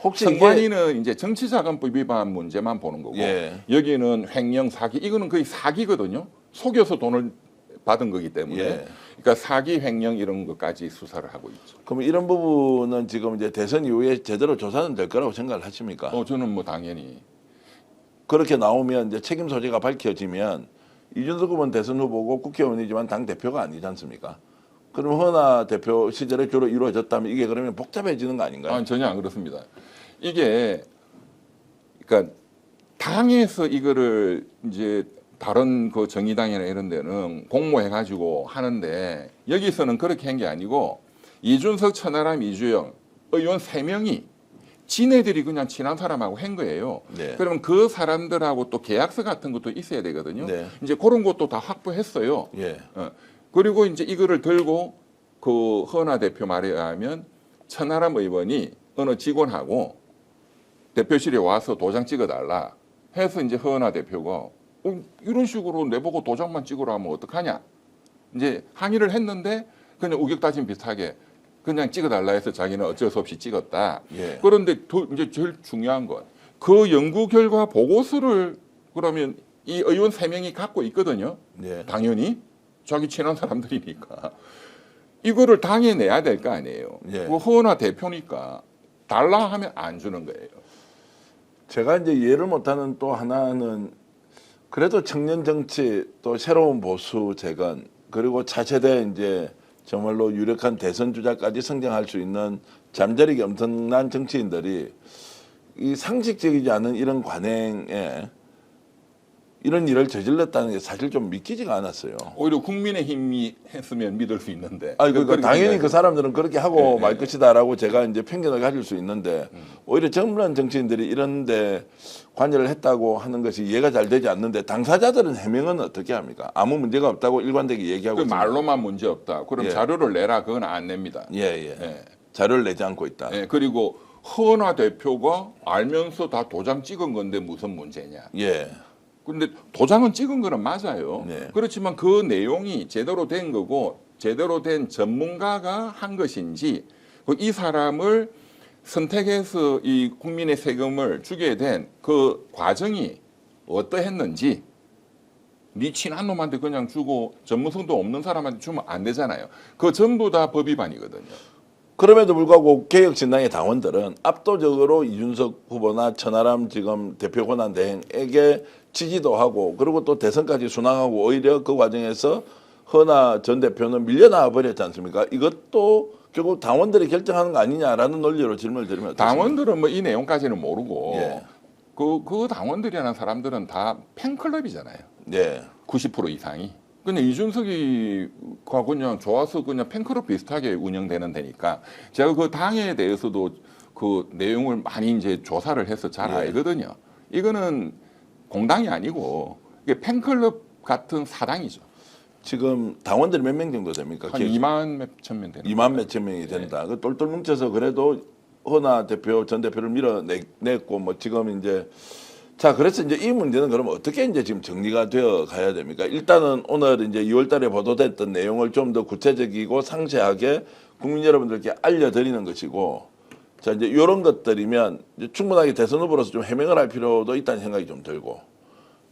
혹시 이게 선관위는 이제 정치자금법 위반 문제만 보는 거고 예. 여기는 횡령 사기 이거는 거의 사기거든요. 속여서 돈을 받은 거기 때문에 예. 그러니까 사기 횡령 이런 것까지 수사를 하고 있죠. 그럼 이런 부분은 지금 이제 대선 이후에 제대로 조사는 될 거라고 생각을 하십니까? 저는 뭐 당연히 그렇게 나오면 이제 책임 소재가 밝혀지면 이준석 후보는 대선 후보고 국회의원이지만 당 대표가 아니지 않습니까? 그럼 허나 대표 시절에 주로 이루어졌다면 이게 그러면 복잡해지는 거 아닌가요? 아니, 전혀 안 그렇습니다. 이게 그러니까 당에서 이거를 이제 다른 그 정의당이나 이런 데는 공모해 가지고 하는데 여기서는 그렇게 한 게 아니고 이준석, 천하람, 이주영 의원 3명이 지네들이 그냥 친한 사람하고 한 거예요. 네. 그러면 그 사람들하고 또 계약서 같은 것도 있어야 되거든요. 네. 이제 그런 것도 다 확보했어요. 예. 그리고 이제 이거를 들고 그 허나 대표 말에 의하면 천하람 의원이 어느 직원하고 대표실에 와서 도장 찍어달라 해서 이제 허나 대표가 이런 식으로 내보고 도장만 찍으라 하면 어떡하냐. 이제 항의를 했는데 그냥 우격다짐 비슷하게 그냥 찍어달라 해서 자기는 어쩔 수 없이 찍었다. 예. 그런데 이제 제일 중요한 건 그 연구 결과 보고서를 그러면 이 의원 3명이 갖고 있거든요. 예. 당연히 자기 친한 사람들이니까 이거를 당에 내야 될 거 아니에요. 예. 그 허나 대표니까 달라 하면 안 주는 거예요. 제가 이제 이해를 못하는 또 하나는 그래도 청년 정치 또 새로운 보수 재건 그리고 차세대 이제 정말로 유력한 대선 주자까지 성장할 수 있는 잠재력이 엄청난 정치인들이 이 상식적이지 않은 이런 관행에 이런 일을 저질렀다는 게 사실 좀 믿기지가 않았어요. 오히려 국민의힘이 했으면 믿을 수 있는데. 아니 그러니까 당연히 그 생각해요. 사람들은 그렇게 하고 예, 말 예. 것이다라고 제가 이제 편견을 가질 수 있는데 오히려 젊은 정치인들이 이런데 관여를 했다고 하는 것이 이해가 잘 되지 않는데 당사자들은 해명은 어떻게 합니까? 아무 문제가 없다고 일관되게 얘기하고 그 있습니다. 말로만 문제 없다. 그럼 예. 자료를 내라. 그건 안 냅니다. 예. 예. 자료를 내지 않고 있다. 예, 그리고 허나 대표가 알면서 다 도장 찍은 건데 무슨 문제냐. 예. 근데 도장은 찍은 거는 맞아요. 네. 그렇지만 그 내용이 제대로 된 거고 제대로 된 전문가가 한 것인지 이 사람을 선택해서 이 국민의 세금을 주게 된 그 과정이 어떠했는지 네 친한 놈한테 그냥 주고 전문성도 없는 사람한테 주면 안 되잖아요. 그 전부 다 법 위반이거든요. 그럼에도 불구하고 개혁진당의 당원들은 압도적으로 이준석 후보나 천하람 지금 대표 권한 대행에게 지지도 하고 그리고 또 대선까지 순항하고 오히려 그 과정에서 허나 전 대표는 밀려나와 버렸지 않습니까? 이것도 결국 당원들이 결정하는 거 아니냐라는 논리로 질문을 드리면 어떻습니까? 당원들은 뭐 이 내용까지는 모르고 예. 그 당원들이라는 사람들은 다 팬클럽이잖아요. 네. 90% 이상이. 근데 이준석이가 그냥 좋아서 그냥 팬클럽 비슷하게 운영되는 데니까 제가 그 당에 대해서도 그 내용을 많이 이제 조사를 해서 잘 예. 알거든요. 이거는 공당이 아니고 이게 팬클럽 같은 사당이죠. 지금 당원들이 몇 명 정도 됩니까? 한 2만 몇천 명 되는 2만 몇천 명이 된다. 그 똘똘 뭉쳐서 그래도 허나 대표 전 대표를 밀어냈고 뭐 지금 이제 자 그래서 이제 이 문제는 그럼 어떻게 이제 지금 정리가 되어 가야 됩니까? 일단은 오늘 이제 2월달에 보도됐던 내용을 좀 더 구체적이고 상세하게 국민 여러분들께 알려드리는 것이고 자 이제 이런 것들이면 이제 충분하게 대선 후보로서 좀 해명을 할 필요도 있다는 생각이 좀 들고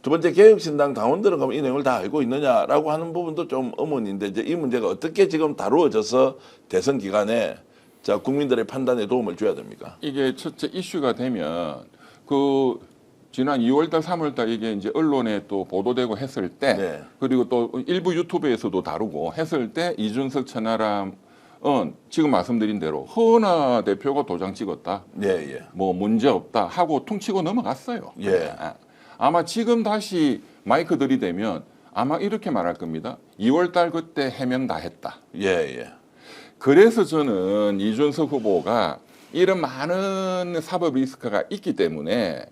두 번째 개혁신당 당원들은 그럼 이 내용을 다 알고 있느냐라고 하는 부분도 좀 의문인데 이제 이 문제가 어떻게 지금 다루어져서 대선 기간에 자 국민들의 판단에 도움을 줘야 됩니까? 이게 첫째 이슈가 되면 그 지난 2월달, 3월달 이게 이제 언론에 또 보도되고 했을 때 네. 그리고 또 일부 유튜브에서도 다루고 했을 때 이준석 천하람은 지금 말씀드린 대로 허은하 대표가 도장 찍었다. 예, 예. 뭐 문제 없다 하고 퉁치고 넘어갔어요. 예. 아마 지금 다시 마이크 들이대면 아마 이렇게 말할 겁니다. 2월달 그때 해명 다 했다. 예, 예. 그래서 저는 이준석 후보가 이런 많은 사법 리스크가 있기 때문에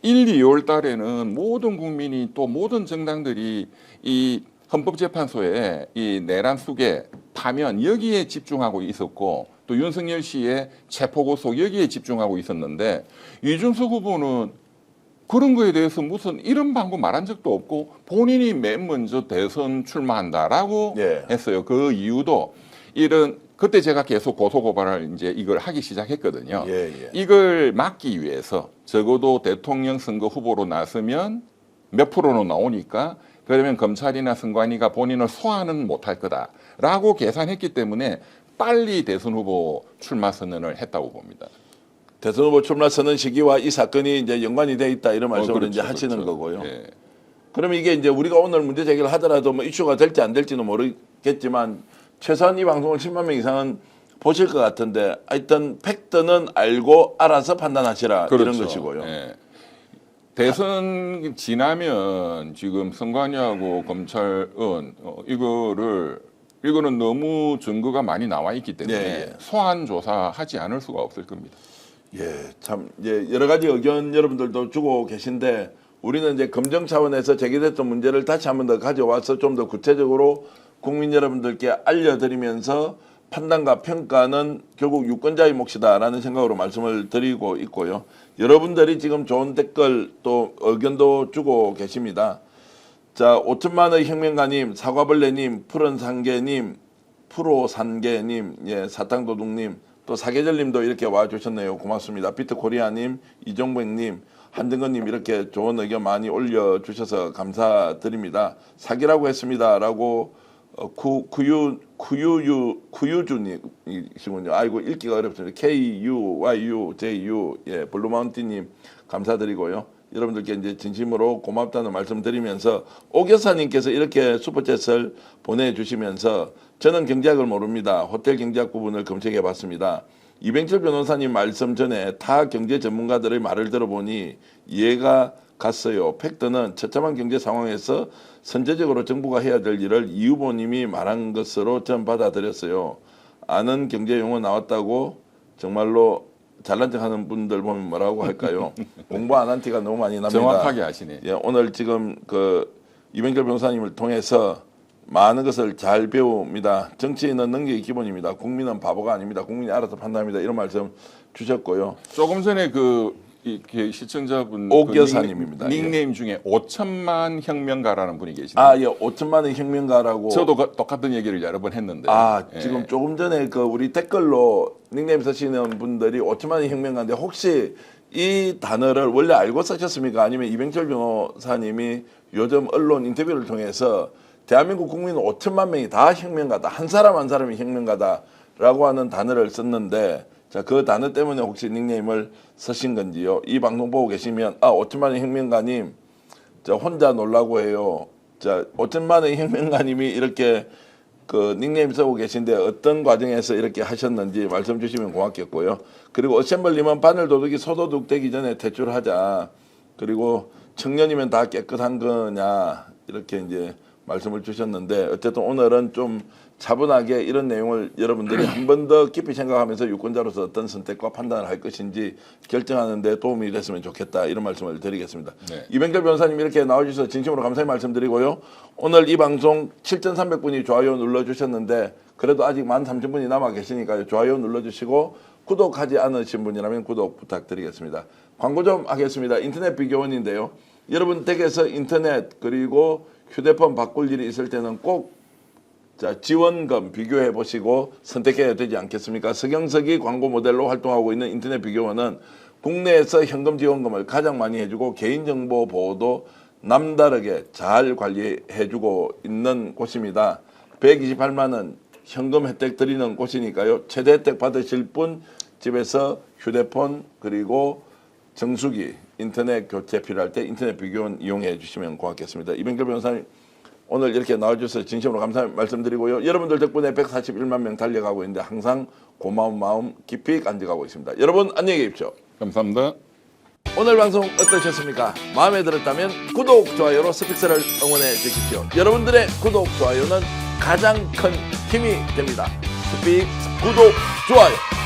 1, 2월 달에는 모든 국민이 또 모든 정당들이 이 헌법재판소에 이 내란 수계 파면 여기에 집중하고 있었고 또 윤석열 씨의 체포고소 여기에 집중하고 있었는데 이준석 후보는 그런 거에 대해서 무슨 이런 방법 말한 적도 없고 본인이 맨 먼저 대선 출마한다라고 예. 했어요. 그 이유도 이런 그때 제가 계속 고소고발을 이제 이걸 하기 시작했거든요. 예, 예. 이걸 막기 위해서 적어도 대통령 선거 후보로 나서면 몇 프로로 나오니까 그러면 검찰이나 선관위가 본인을 소환은 못할 거다라고 계산했기 때문에 빨리 대선 후보 출마 선언을 했다고 봅니다. 대선 후보 출마 선언 시기와 이 사건이 이제 연관이 돼 있다 이런 말씀을 그렇죠, 이제 하시는 그렇죠. 거고요. 예. 그러면 이게 이제 우리가 오늘 문제 제기를 하더라도 뭐 이슈가 될지 안 될지는 모르겠지만 최소한 이 방송을 10만 명 이상은 보실 것 같은데 하여튼 팩트는 알고 알아서 판단하시라 이런 그렇죠. 것이고요. 예. 대선 지나면 지금 선관위하고 검찰은 이거는 너무 증거가 많이 나와 있기 때문에 예, 예. 소환 조사하지 않을 수가 없을 겁니다. 예, 참 이제 여러 가지 의견 여러분들도 주고 계신데 우리는 이제 검증 차원에서 제기됐던 문제를 다시 한 번 더 가져와서 좀 더 구체적으로 국민 여러분들께 알려드리면서 판단과 평가는 결국 유권자의 몫이다라는 생각으로 말씀을 드리고 있고요. 여러분들이 지금 좋은 댓글 또 의견도 주고 계십니다. 자, 5천만의 혁명가님, 사과벌레님, 푸른산개님, 프로산개님, 예, 사탕도둑님, 또 사계절님도 이렇게 와주셨네요. 고맙습니다. 비트코리아님, 이종백님, 한등건님 이렇게 좋은 의견 많이 올려주셔서 감사드립니다. 사기라고 했습니다라고 구유주님이시군요. 아이고 읽기가 어렵습니다. KUYUJU 예, 블루마운틴님 감사드리고요. 여러분들께 이제 진심으로 고맙다는 말씀드리면서 오교사님께서 이렇게 슈퍼챗을 보내주시면서 저는 경제학을 모릅니다. 호텔 경제학 부분을 검색해봤습니다. 이병철 변호사님 말씀 전에 타 경제 전문가들의 말을 들어보니 이해가 갔어요. 팩트는 처참한 경제 상황에서 선제적으로 정부가 해야 될 일을 이 후보님이 말한 것으로 전 받아들였어요. 아는 경제 용어 나왔다고 정말로 잘난 척하는 분들 보면 뭐라고 할까요? 공부 안 한 티가 너무 많이 납니다. 정확하게 아시네. 예, 오늘 지금 그 이병철 변호사님을 통해서 많은 것을 잘 배웁니다. 정치인은 능력이 기본입니다. 국민은 바보가 아닙니다. 국민이 알아서 판단합니다. 이런 말씀 주셨고요. 조금 전에 이렇게 시청자분 옥 여사님입니다. 닉네임 중에 5천만 혁명가라는 분이 계시네요. 아, 예, 5천만의 혁명가라고. 저도 똑같은 얘기를 여러 번 했는데. 아, 예. 지금 조금 전에 그 우리 댓글로 닉네임 쓰시는 분들이 5천만의 혁명가인데 혹시 이 단어를 원래 알고 쓰셨습니까? 아니면 이병철 변호사님이 요즘 언론 인터뷰를 통해서 대한민국 국민 5천만 명이 다 혁명가다. 한 사람 한 사람이 혁명가다라고 하는 단어를 썼는데 자, 그 단어 때문에 혹시 닉네임을 쓰신 건지요? 이 방송 보고 계시면 5천만의 혁명가님 저 혼자 놀라고 해요. 자, 5천만의 혁명가님이 이렇게 그 닉네임 쓰고 계신데 어떤 과정에서 이렇게 하셨는지 말씀 주시면 고맙겠고요. 그리고 어셈블리만 바늘 도둑이 소도둑 되기 전에 퇴출하자. 그리고 청년이면 다 깨끗한 거냐 이렇게 이제 말씀을 주셨는데 어쨌든 오늘은 좀 차분하게 이런 내용을 여러분들이 한 번 더 깊이 생각하면서 유권자로서 어떤 선택과 판단을 할 것인지 결정하는 데 도움이 됐으면 좋겠다 이런 말씀을 드리겠습니다. 네. 이병철 변호사님 이렇게 나와주셔서 진심으로 감사의 말씀드리고요. 오늘 이 방송 7,300분이 좋아요 눌러주셨는데 그래도 아직 13,000분이 남아 계시니까요. 좋아요 눌러주시고 구독하지 않으신 분이라면 구독 부탁드리겠습니다. 광고 좀 하겠습니다. 인터넷 비교원인데요. 여러분 댁에서 인터넷 그리고 휴대폰 바꿀 일이 있을 때는 꼭 지원금 비교해 보시고 선택해야 되지 않겠습니까? 서경석이 광고 모델로 활동하고 있는 인터넷 비교원은 국내에서 현금 지원금을 가장 많이 해주고 개인정보 보호도 남다르게 잘 관리해주고 있는 곳입니다. 128만 원 현금 혜택 드리는 곳이니까요. 최대 혜택 받으실 분 집에서 휴대폰 그리고 정수기 인터넷 교체 필요할 때 인터넷 비교원 이용해 주시면 고맙겠습니다. 이병철 변호사님 오늘 이렇게 나와주셔서 진심으로 감사 말씀드리고요. 여러분들 덕분에 141만 명 달려가고 있는데 항상 고마운 마음 깊이 간직하고 있습니다. 여러분 안녕히 계십시오. 감사합니다. 오늘 방송 어떠셨습니까? 마음에 들었다면 구독, 좋아요로 스픽스를 응원해 주십시오. 여러분들의 구독, 좋아요는 가장 큰 힘이 됩니다. 스픽스 구독, 좋아요.